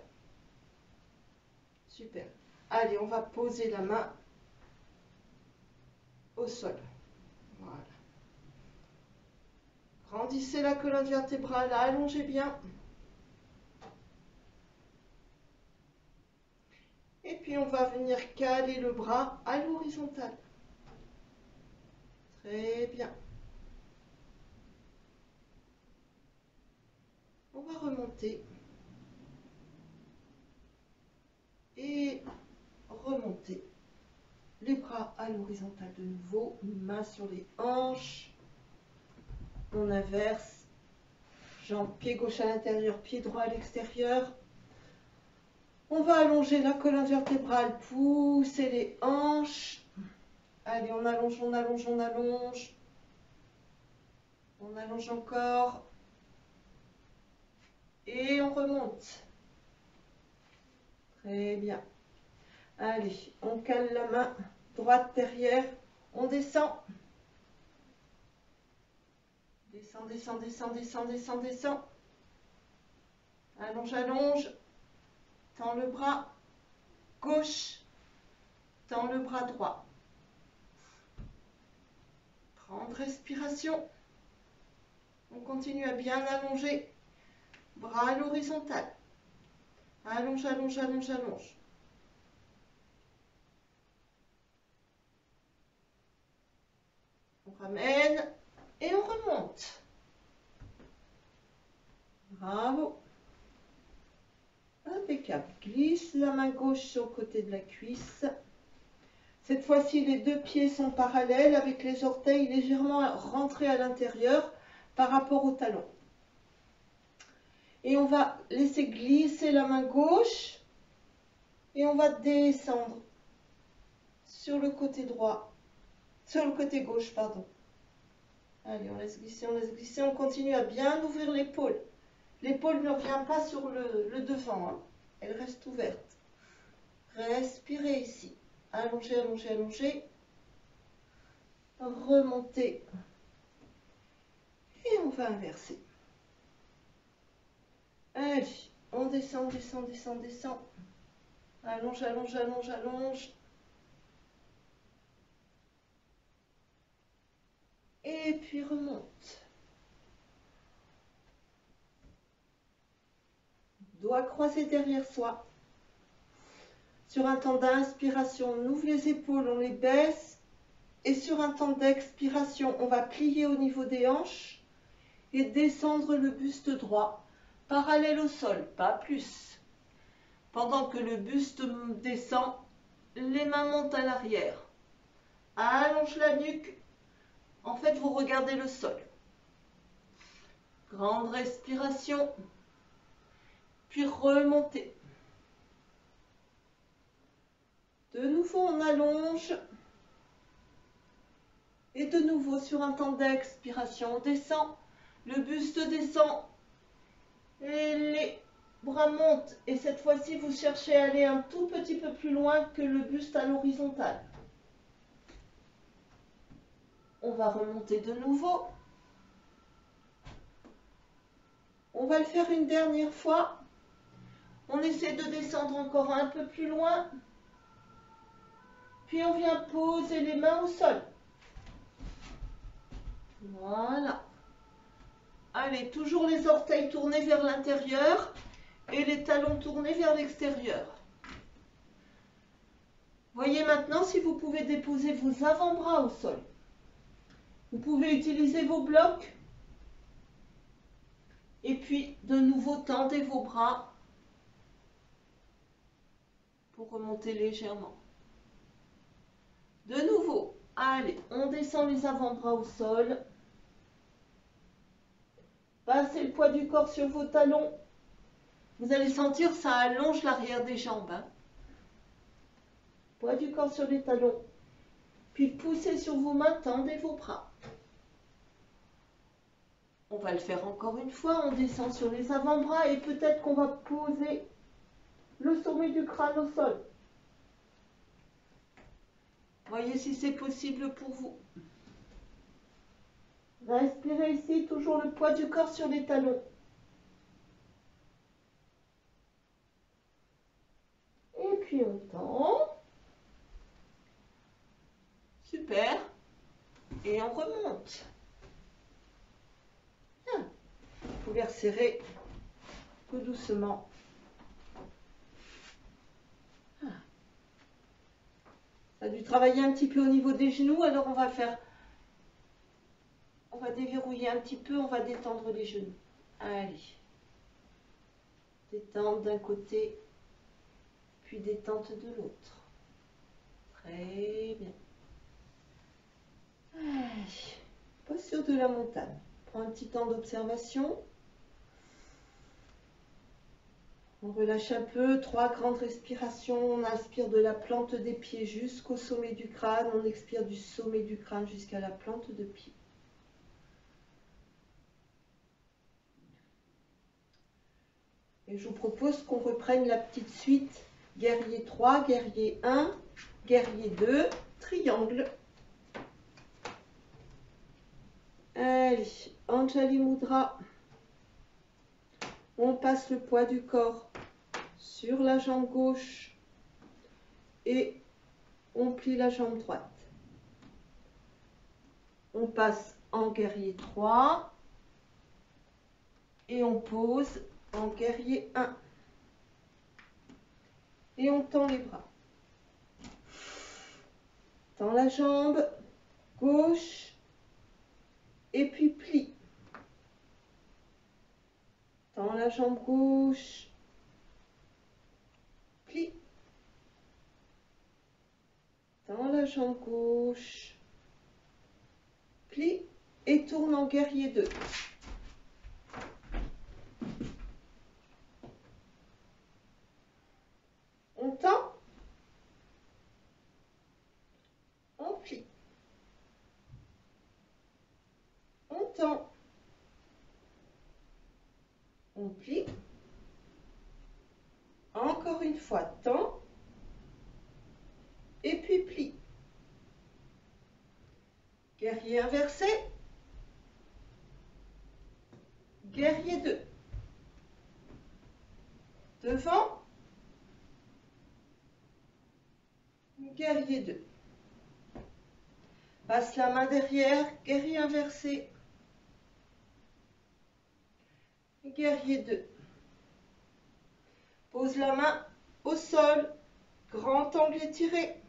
Super. Allez, on va poser la main au sol. Voilà. Grandissez la colonne vertébrale, allongez bien. Et puis on va venir caler le bras à l'horizontale. Très bien. On va remonter. Et remonter. Les bras à l'horizontale de nouveau. Mains sur les hanches. On inverse. Jambes, pied gauche à l'intérieur, pied droit à l'extérieur. On va allonger la colonne vertébrale, pousser les hanches. Allez, on allonge, on allonge, on allonge. On allonge encore. Et on remonte. Très bien. Allez, on cale la main droite derrière. On descend. Descend, descend, descend, descend, descend, descend. Allonge, allonge. Tends le bras gauche. Tends le bras droit. Grande respiration. On continue à bien allonger. Bras à l'horizontale. Allonge, allonge, allonge, allonge. On ramène et on remonte. Bravo. Impeccable. Glisse la main gauche sur le côté de la cuisse. Cette fois-ci, les deux pieds sont parallèles avec les orteils légèrement rentrés à l'intérieur par rapport au talon. Et on va laisser glisser la main gauche et on va descendre sur le côté droit, sur le côté gauche, pardon. Allez, on laisse glisser, on continue à bien ouvrir l'épaule. L'épaule ne revient pas sur le devant, hein. Elle reste ouverte. Respirez ici. Allongez, allongez, allongez. Remontez. Et on va inverser. Allez, on descend, descend, descend, descend. Allonge, allonge, allonge, allonge. Et puis remonte. Doigts croisés derrière soi. Sur un temps d'inspiration, on ouvre les épaules, on les baisse. Et sur un temps d'expiration, on va plier au niveau des hanches et descendre le buste droit, parallèle au sol, pas plus. Pendant que le buste descend, les mains montent à l'arrière. Allonge la nuque. En fait, vous regardez le sol. Grande respiration. Puis remontez. De nouveau, on allonge. Et de nouveau, sur un temps d'expiration, on descend. Le buste descend. Et les bras monte et cette fois-ci vous cherchez à aller un tout petit peu plus loin que le buste à l'horizontale. On va remonter de nouveau. On va le faire une dernière fois. On essaie de descendre encore un peu plus loin. Puis on vient poser les mains au sol. Voilà. Allez, toujours les orteils tournés vers l'intérieur et les talons tournés vers l'extérieur. Voyez maintenant si vous pouvez déposer vos avant-bras au sol. Vous pouvez utiliser vos blocs. Et puis, de nouveau, tendez vos bras pour remonter légèrement. De nouveau, allez, on descend les avant-bras au sol. Passez le poids du corps sur vos talons. Vous allez sentir, ça allonge l'arrière des jambes. Hein. Poids du corps sur les talons. Puis poussez sur vos mains, tendez vos bras. On va le faire encore une fois. On descend sur les avant-bras et peut-être qu'on va poser le sommet du crâne au sol. Voyez si c'est possible pour vous. Respirez ici, toujours le poids du corps sur les talons. Et puis on tend. Super. Et on remonte. Bien. Vous pouvez resserrer tout doucement. Ça a dû travailler un petit peu au niveau des genoux, alors on va déverrouiller un petit peu, on va détendre les genoux. Allez. Détente d'un côté, puis détente de l'autre. Très bien. Allez. Posture de la montagne. Prends un petit temps d'observation. On relâche un peu, 3 grandes respirations. On inspire de la plante des pieds jusqu'au sommet du crâne. On expire du sommet du crâne jusqu'à la plante de pied. Et je vous propose qu'on reprenne la petite suite. Guerrier 3, guerrier 1, guerrier 2, triangle. Allez, Anjali Mudra. On passe le poids du corps sur la jambe gauche et on plie la jambe droite. On passe en guerrier 3 et on pose en guerrier 1. Et on tend les bras. Tend la jambe gauche et puis plie. Tend la jambe gauche, plie. Tend la jambe gauche, plie et tourne en guerrier 2. On tend, on plie. On tend, on plie. Encore une fois, tend et puis plie. Guerrier inversé. Guerrier 2. Devant. Guerrier 2. Passe la main derrière. Guerrier inversé. Guerrier 2. Pose la main au sol. Grand angle étiré.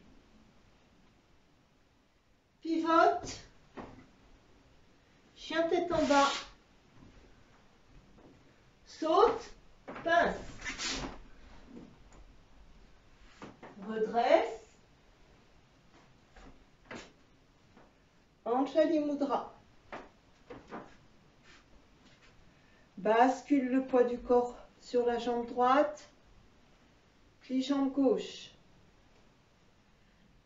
Pivote. Chien tête en bas. Saute. Pince. Redresse. Anjali Mudra. Bascule le poids du corps sur la jambe droite. Plie jambe gauche.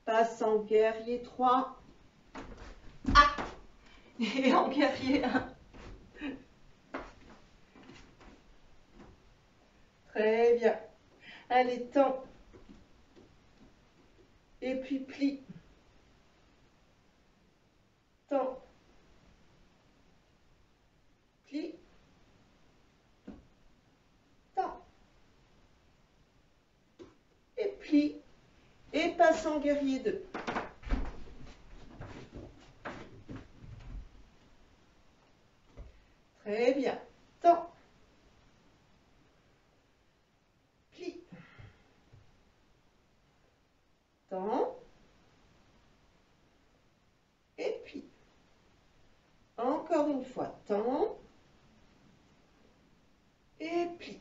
Passe en guerrier 3. Ah! Et en guerrier 1. Très bien. Allez, tends. Et puis plie. Tends. Plie. Tends. Et plie. Et passe en guerrier 2. Très bien. Tends. Plie. Tends. Et plie. Encore une fois. Tends. Et plie.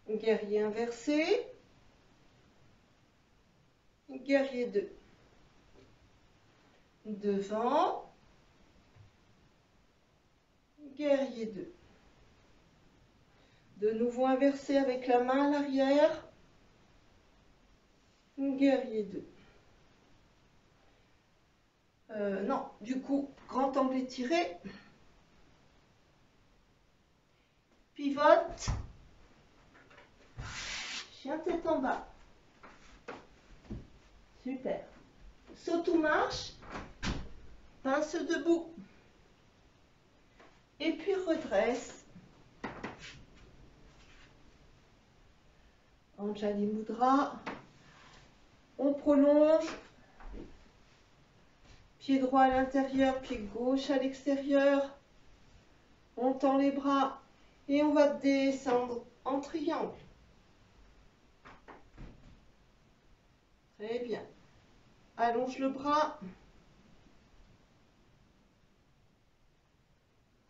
Guerrier inversé. Guerrier 2. Devant. Guerrier 2. De nouveau inversé avec la main à l'arrière. Guerrier 2. Non, du coup, grand angle étiré. Pivote. Chien tête en bas. Super. Saute ou marche. Pince debout. Et puis redresse. Anjali Mudra. On prolonge. Pied droit à l'intérieur, pied gauche à l'extérieur. On tend les bras et on va descendre en triangle. Très bien. Allonge le bras.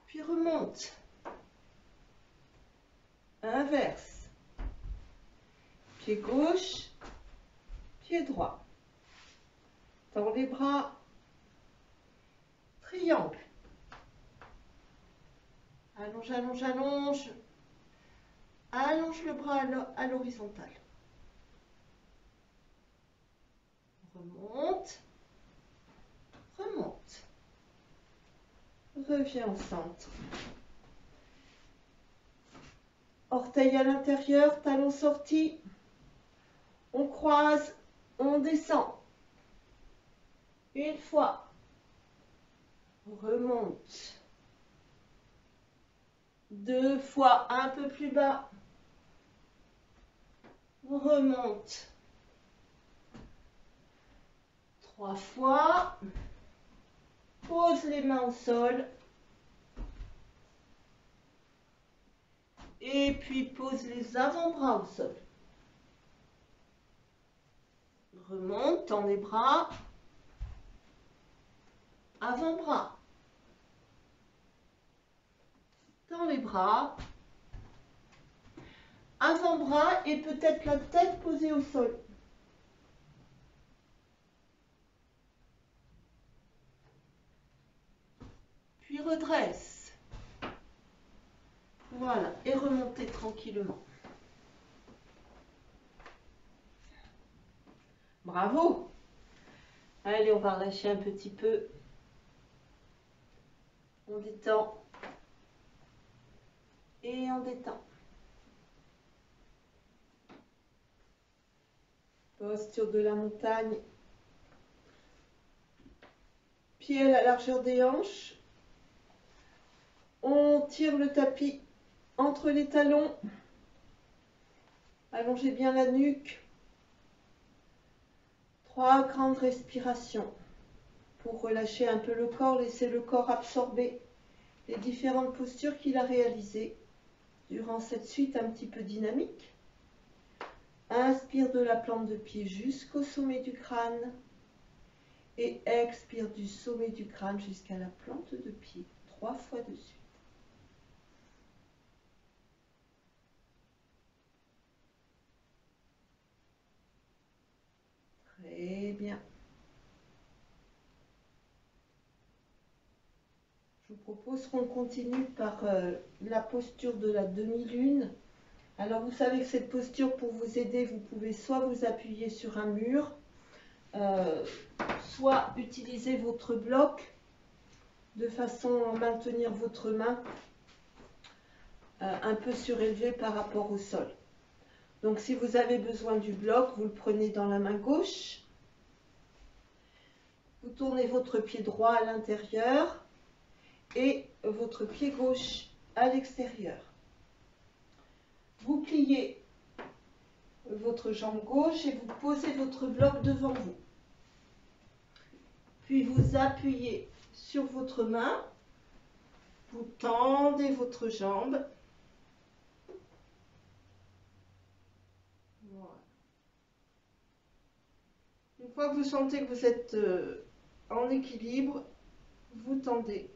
Puis remonte. Inverse. Pied gauche, pied droit. Tends les bras. Triangle. Allonge, allonge, allonge. Allonge le bras à l'horizontale. Remonte. Remonte. Reviens au centre. Orteil à l'intérieur, talon sorti. On croise, on descend. Une fois. Remonte. Deux fois, un peu plus bas. Remonte. Trois fois. Pose les mains au sol. Et puis pose les avant-bras au sol. Remonte, tends les bras. Avant-bras. Tends les bras. Avant-bras et peut-être la tête posée au sol. Puis redresse. Voilà, et remontez tranquillement. Bravo. Allez, on va relâcher un petit peu. On détend. Et on détend. Posture de la montagne. Pieds à la largeur des hanches. On tire le tapis entre les talons. Allongez bien la nuque. 3 grandes respirations pour relâcher un peu le corps, laisser le corps absorber les différentes postures qu'il a réalisées durant cette suite un petit peu dynamique. Inspire de la plante de pied jusqu'au sommet du crâne et expire du sommet du crâne jusqu'à la plante de pied, 3 fois de suite. Très bien. Je vous propose qu'on continue par la posture de la demi-lune. Alors vous savez que cette posture, pour vous aider, vous pouvez soit vous appuyer sur un mur, soit utiliser votre bloc de façon à maintenir votre main un peu surélevé par rapport au sol. Donc si vous avez besoin du bloc, vous le prenez dans la main gauche. Vous tournez votre pied droit à l'intérieur et votre pied gauche à l'extérieur. Vous pliez votre jambe gauche et vous posez votre bloc devant vous. Puis vous appuyez sur votre main, vous tendez votre jambe. Voilà. Une fois que vous sentez que vous êtes en équilibre, vous tendez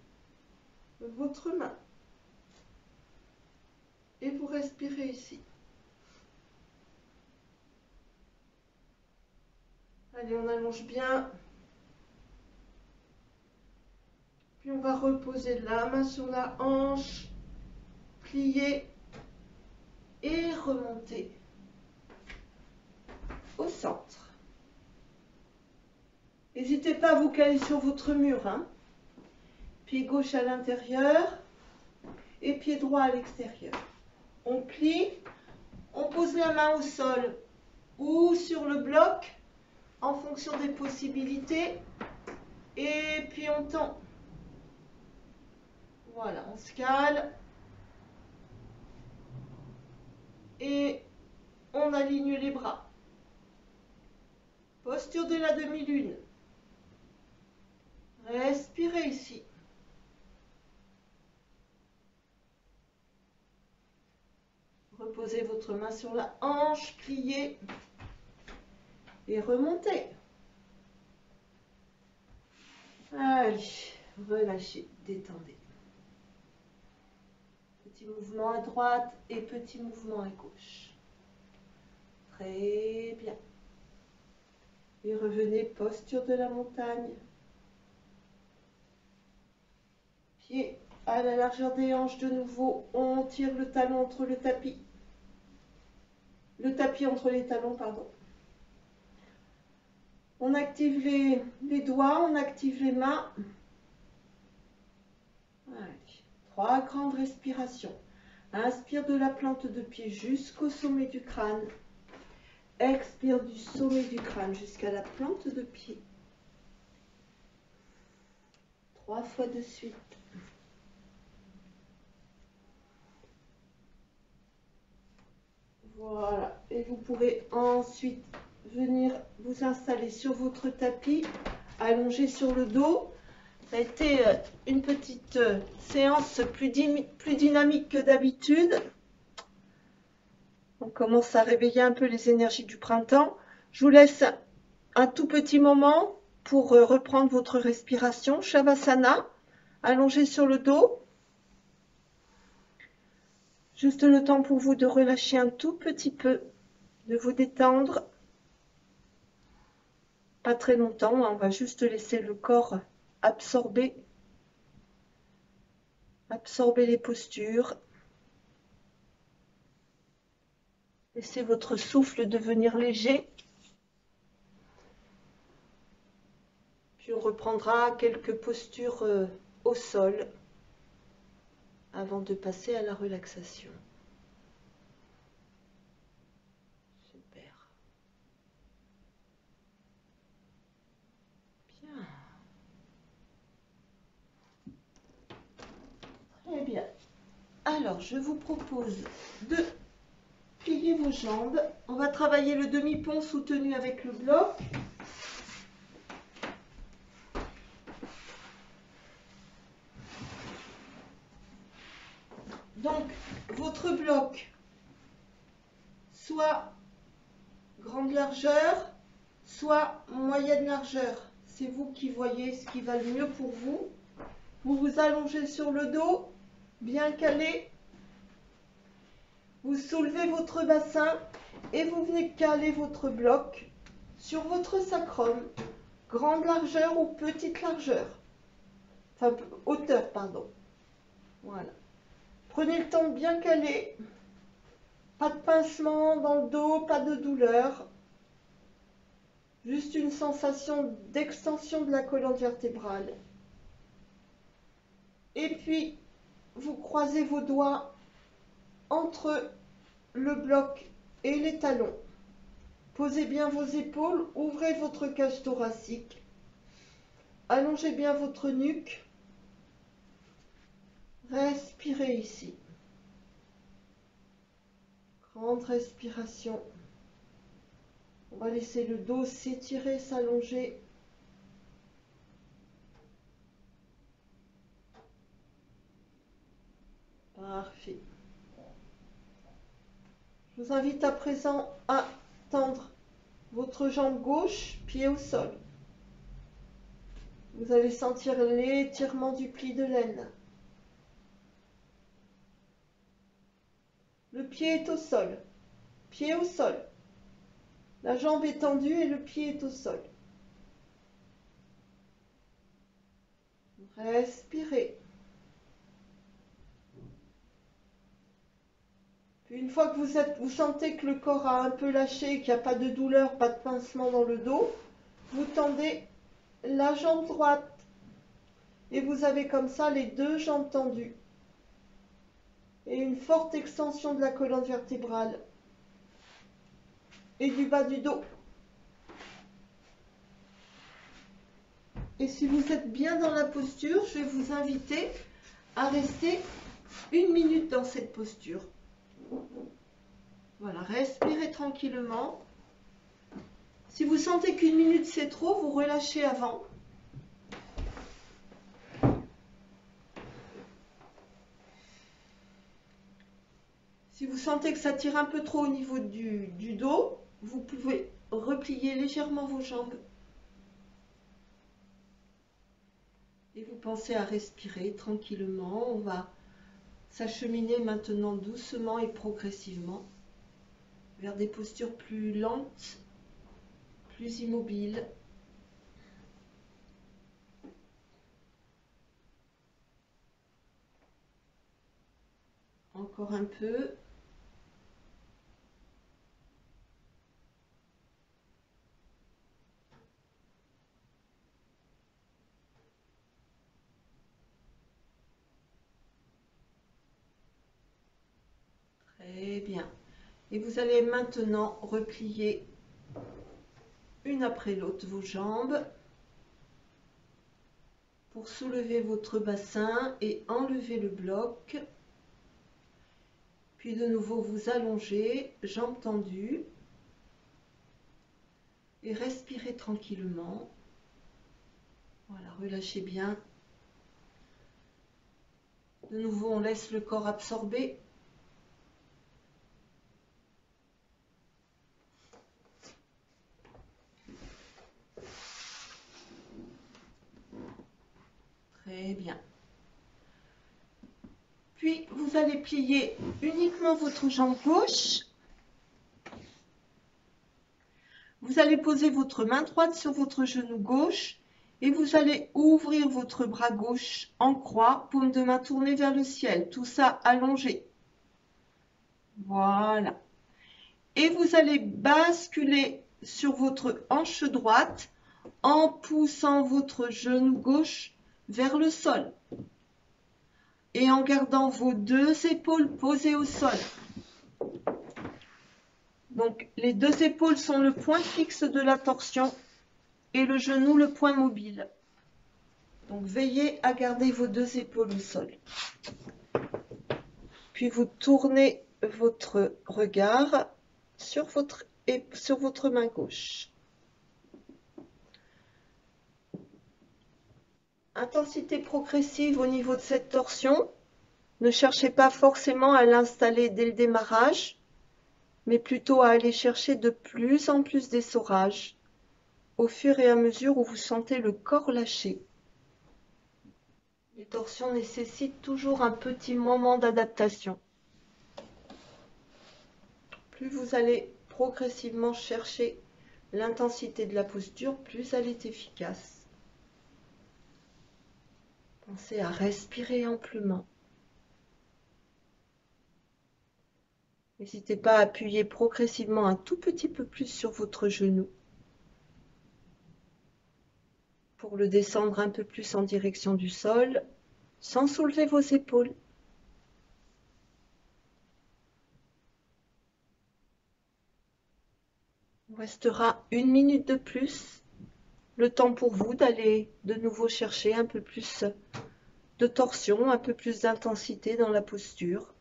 votre main et vous respirez ici. Allez, on allonge bien. Puis on va reposer la main sur la hanche, plier et remonter au centre. N'hésitez pas à vous caler sur votre mur, hein. Pied gauche à l'intérieur et pied droit à l'extérieur. On plie, on pose la main au sol ou sur le bloc en fonction des possibilités et puis on tend. Voilà, on se cale et on aligne les bras. Posture de la demi-lune. Respirez ici. Reposez votre main sur la hanche, pliez et remontez. Allez, relâchez, détendez. Petit mouvement à droite et petit mouvement à gauche. Très bien. Et revenez, posture de la montagne. Pied à la largeur des hanches de nouveau. On tire le talon entre le tapis. Le tapis entre les talons, pardon. On active les doigts, on active les mains. Allez. 3 grandes respirations. Inspire de la plante de pied jusqu'au sommet du crâne. Expire du sommet du crâne jusqu'à la plante de pied. 3 fois de suite. Voilà. Et vous pourrez ensuite venir vous installer sur votre tapis, allongé sur le dos. Ça a été une petite séance plus dynamique que d'habitude. On commence à réveiller un peu les énergies du printemps. Je vous laisse un tout petit moment pour reprendre votre respiration. Shavasana, allongé sur le dos. Juste le temps pour vous de relâcher un tout petit peu, de vous détendre. Pas très longtemps, hein, on va juste laisser le corps absorber les postures. Laissez votre souffle devenir léger. Puis on reprendra quelques postures au sol avant de passer à la relaxation. Super. Bien. Très bien. Alors, je vous propose de plier vos jambes. On va travailler le demi-pont soutenu avec le bloc. Donc, votre bloc, soit grande largeur, soit moyenne largeur. C'est vous qui voyez ce qui va le mieux pour vous. Vous vous allongez sur le dos, bien calé. Vous soulevez votre bassin et vous venez caler votre bloc sur votre sacrum, grande largeur ou petite largeur. Enfin, hauteur, pardon. Voilà. Prenez le temps de bien caler. Pas de pincement dans le dos, pas de douleur. Juste une sensation d'extension de la colonne vertébrale. Et puis, vous croisez vos doigts entre le bloc et les talons. Posez bien vos épaules, ouvrez votre cage thoracique, allongez bien votre nuque, respirez ici. Grande respiration. On va laisser le dos s'étirer, s'allonger. Parfait. Je vous invite à présent à tendre votre jambe gauche, pied au sol. Vous allez sentir l'étirement du pli de l'aine. Le pied est au sol. Pied au sol. La jambe est tendue et le pied est au sol. Respirez. Puis une fois que vous sentez que le corps a un peu lâché, qu'il n'y a pas de douleur, pas de pincement dans le dos, vous tendez la jambe droite. Et vous avez comme ça les deux jambes tendues. Et une forte extension de la colonne vertébrale. Et du bas du dos. Et si vous êtes bien dans la posture, je vais vous inviter à rester 1 minute dans cette posture. Voilà, respirez tranquillement. Si vous sentez qu'1 minute c'est trop, vous relâchez avant. Si vous sentez que ça tire un peu trop au niveau du dos, vous pouvez replier légèrement vos jambes. Et vous pensez à respirer tranquillement. On va s'acheminer maintenant doucement et progressivement vers des postures plus lentes, plus immobiles. Encore un peu. Très bien. Et vous allez maintenant replier une après l'autre vos jambes pour soulever votre bassin et enlever le bloc. Puis de nouveau vous allongez, jambes tendues. Et respirez tranquillement. Voilà, relâchez bien. De nouveau, on laisse le corps absorber. Très bien. Puis, vous allez plier uniquement votre jambe gauche. Vous allez poser votre main droite sur votre genou gauche et vous allez ouvrir votre bras gauche en croix, paume de main tournée vers le ciel. Tout ça allongé. Voilà. Et vous allez basculer sur votre hanche droite en poussant votre genou gauche vers le sol et en gardant vos deux épaules posées au sol. Donc les deux épaules sont le point fixe de la torsion et le genou le point mobile. Donc veillez à garder vos deux épaules au sol. Puis vous tournez votre regard sur votre main gauche. Intensité progressive au niveau de cette torsion. Ne cherchez pas forcément à l'installer dès le démarrage, mais plutôt à aller chercher de plus en plus d'essorage au fur et à mesure où vous sentez le corps lâcher. Les torsions nécessitent toujours un petit moment d'adaptation. Plus vous allez progressivement chercher l'intensité de la posture, plus elle est efficace. Pensez à respirer amplement. N'hésitez pas à appuyer progressivement un tout petit peu plus sur votre genou pour le descendre un peu plus en direction du sol, sans soulever vos épaules. Il restera 1 minute de plus, le temps pour vous d'aller de nouveau chercher un peu plus de torsion, un peu plus d'intensité dans la posture.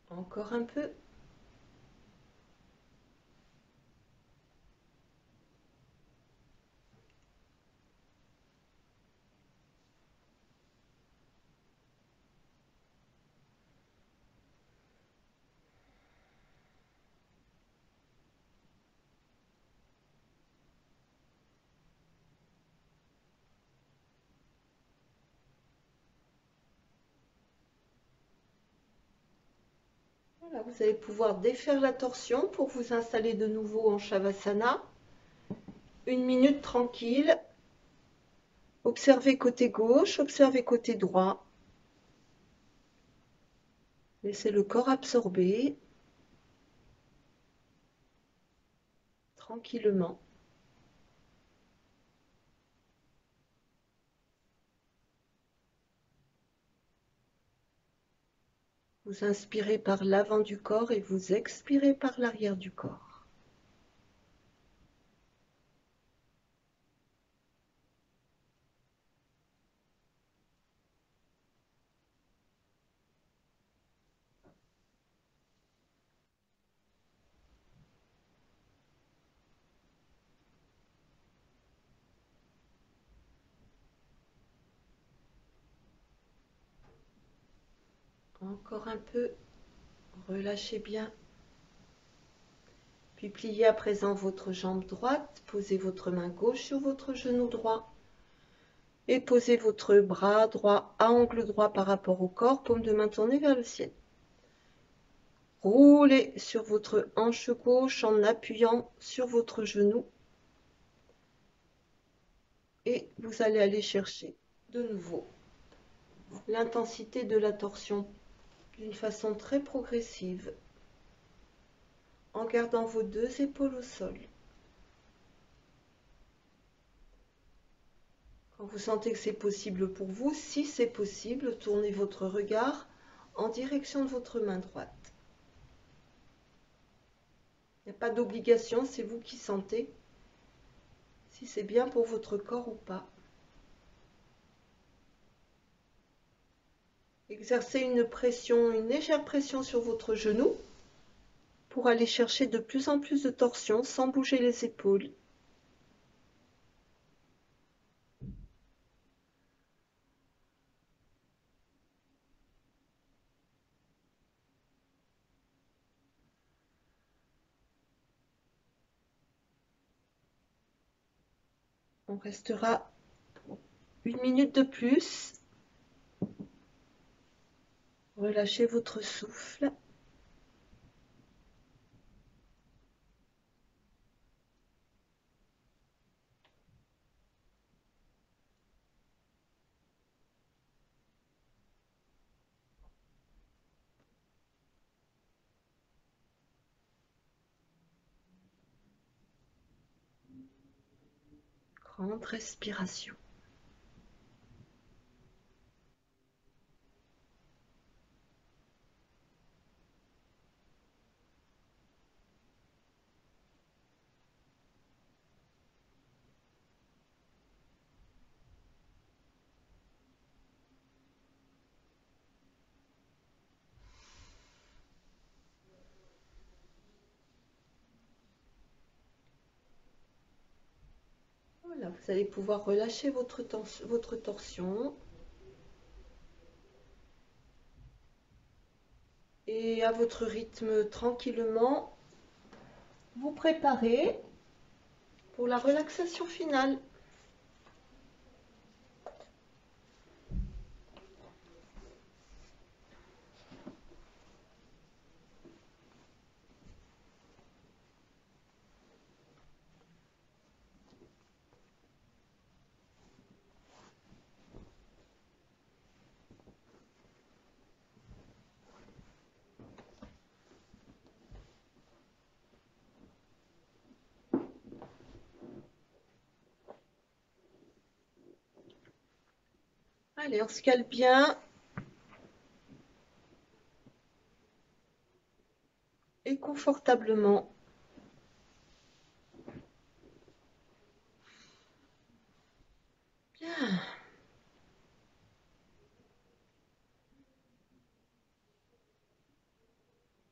Encore un peu. Voilà, vous allez pouvoir défaire la torsion pour vous installer de nouveau en Shavasana. 1 minute tranquille. Observez côté gauche, observez côté droit. Laissez le corps absorber tranquillement. Vous inspirez par l'avant du corps et vous expirez par l'arrière du corps. Encore un peu. Relâchez bien. Puis pliez à présent votre jambe droite. Posez votre main gauche sur votre genou droit. Et posez votre bras droit à angle droit par rapport au corps, paume de main tournée vers le ciel. Roulez sur votre hanche gauche en appuyant sur votre genou. Et vous allez aller chercher de nouveau l'intensité de la torsion d'une façon très progressive, en gardant vos 2 épaules au sol. Quand vous sentez que c'est possible pour vous, si c'est possible, tournez votre regard en direction de votre main droite. Il n'y a pas d'obligation, c'est vous qui sentez si c'est bien pour votre corps ou pas. Exercez une pression, une légère pression sur votre genou pour aller chercher de plus en plus de torsion sans bouger les épaules. On restera 1 minute de plus. Relâchez votre souffle. Grande respiration. Voilà, vous allez pouvoir relâcher votre torsion. Et à votre rythme, tranquillement, vous préparez pour la relaxation finale. Allez, on se cale bien et confortablement. Bien.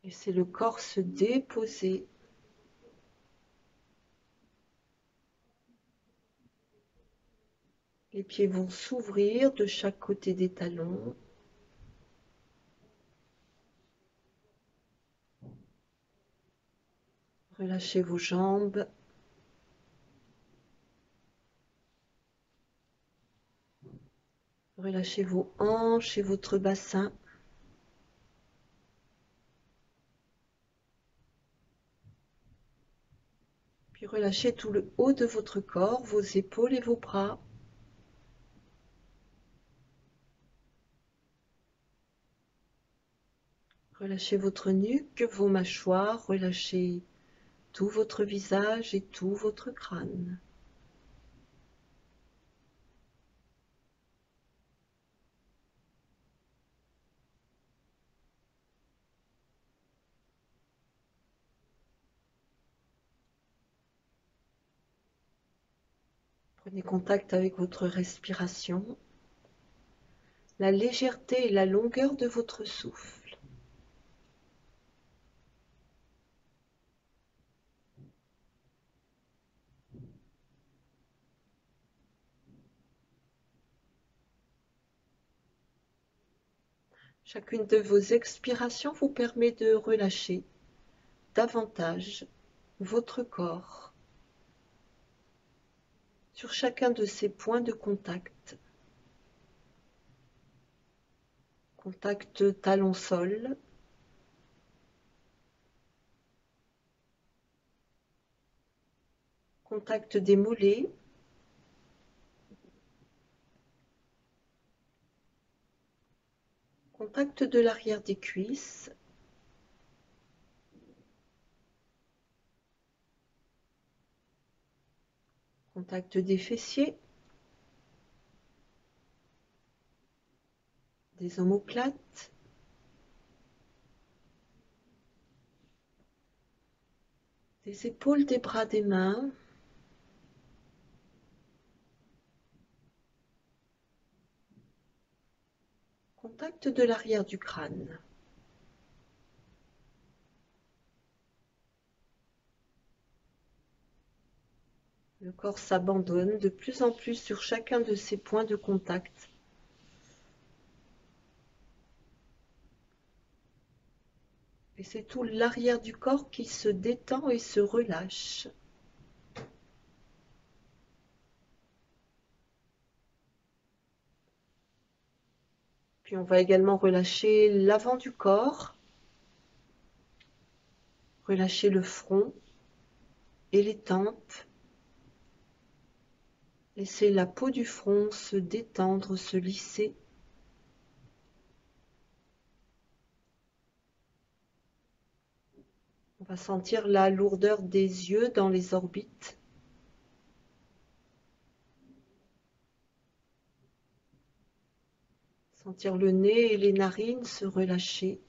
Laissez le corps se déposer. Les pieds vont s'ouvrir de chaque côté des talons. Relâchez vos jambes. Relâchez vos hanches et votre bassin. Puis relâchez tout le haut de votre corps, vos épaules et vos bras. Relâchez votre nuque, vos mâchoires, relâchez tout votre visage et tout votre crâne. Prenez contact avec votre respiration, la légèreté et la longueur de votre souffle. Chacune de vos expirations vous permet de relâcher davantage votre corps sur chacun de ces points de contact. Contact talon-sol, contact des mollets, contact de l'arrière des cuisses, contact des fessiers, des omoplates, des épaules, des bras, des mains, contact de l'arrière du crâne. Le corps s'abandonne de plus en plus sur chacun de ces points de contact. Et c'est tout l'arrière du corps qui se détend et se relâche. Puis on va également relâcher l'avant du corps, relâcher le front et les tempes. Laissez la peau du front se détendre, se lisser. On va sentir la lourdeur des yeux dans les orbites. Sentir le nez et les narines se relâcher.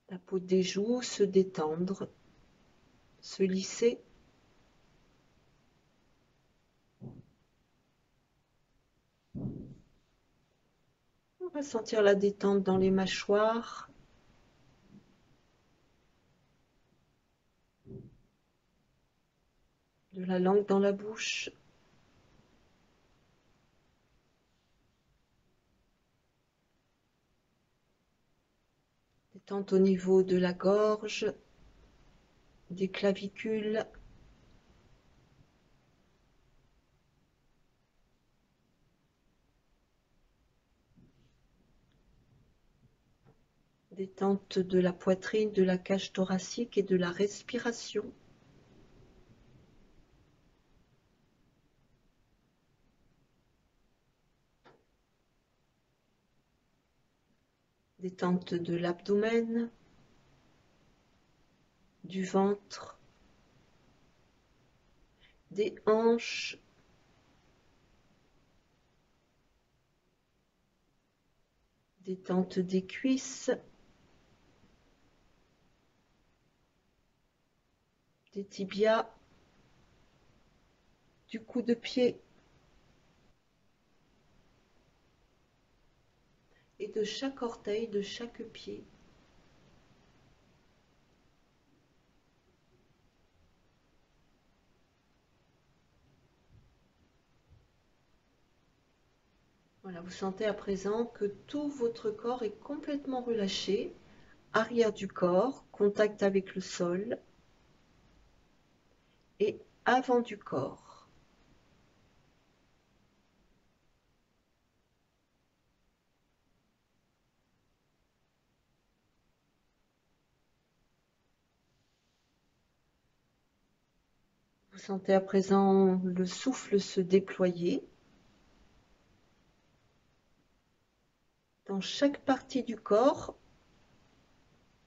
La peau des joues se détendre, se lisser. On va sentir la détente dans les mâchoires. De la langue dans la bouche. Détente au niveau de la gorge, des clavicules. Détente de la poitrine, de la cage thoracique et de la respiration. Détente de l'abdomen, du ventre, des hanches, Détente des cuisses, des tibias, du cou de pied et de chaque orteil de chaque pied. Voilà, vous sentez à présent que tout votre corps est complètement relâché, arrière du corps, contact avec le sol, et avant du corps. Vous sentez à présent le souffle se déployer dans chaque partie du corps,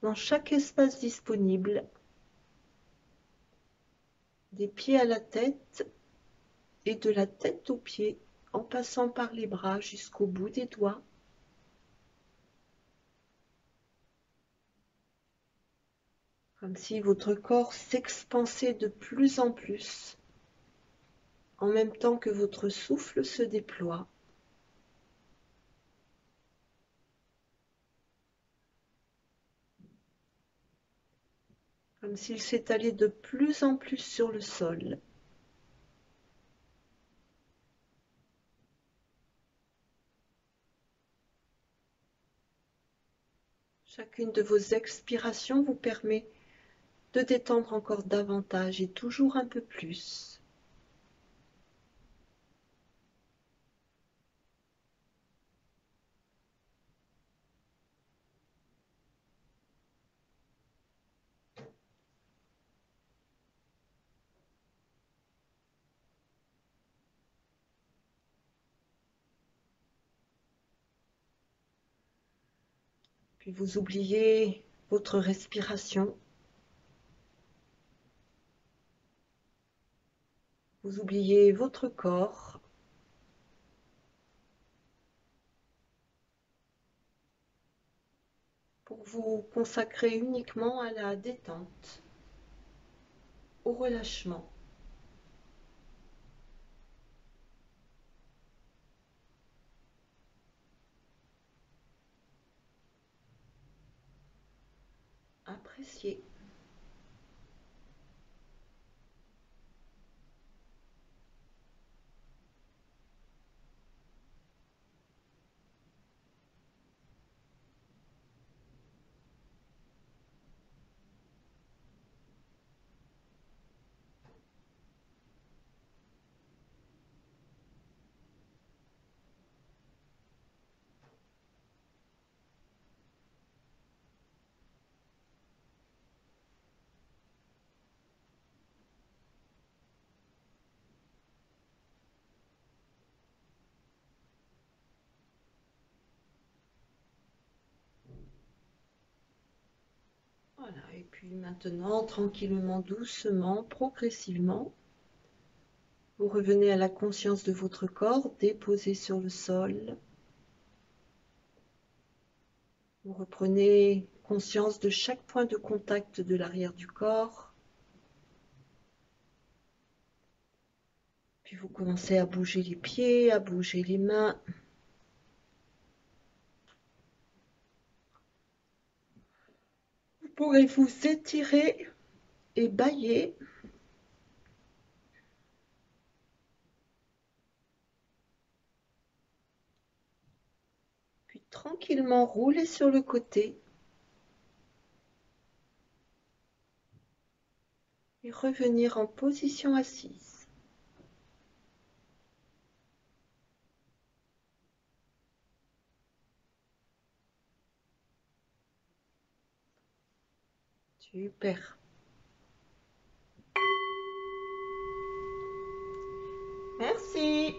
dans chaque espace disponible, des pieds à la tête et de la tête aux pieds, en passant par les bras jusqu'au bout des doigts. Comme si votre corps s'expansait de plus en plus, en même temps que votre souffle se déploie. Comme s'il s'étalait de plus en plus sur le sol. Chacune de vos expirations vous permet de détendre encore davantage et toujours un peu plus. Puis vous oubliez votre respiration. Vous oubliez votre corps. Pour vous consacrer uniquement à la détente, au relâchement. Appréciez. Voilà, et puis maintenant, tranquillement, doucement, progressivement, vous revenez à la conscience de votre corps déposé sur le sol. Vous reprenez conscience de chaque point de contact de l'arrière du corps. Puis vous commencez à bouger les pieds, à bouger les mains. Vous pourrez vous étirer et bâiller. Puis tranquillement rouler sur le côté. Et revenir en position assise. Super. Merci.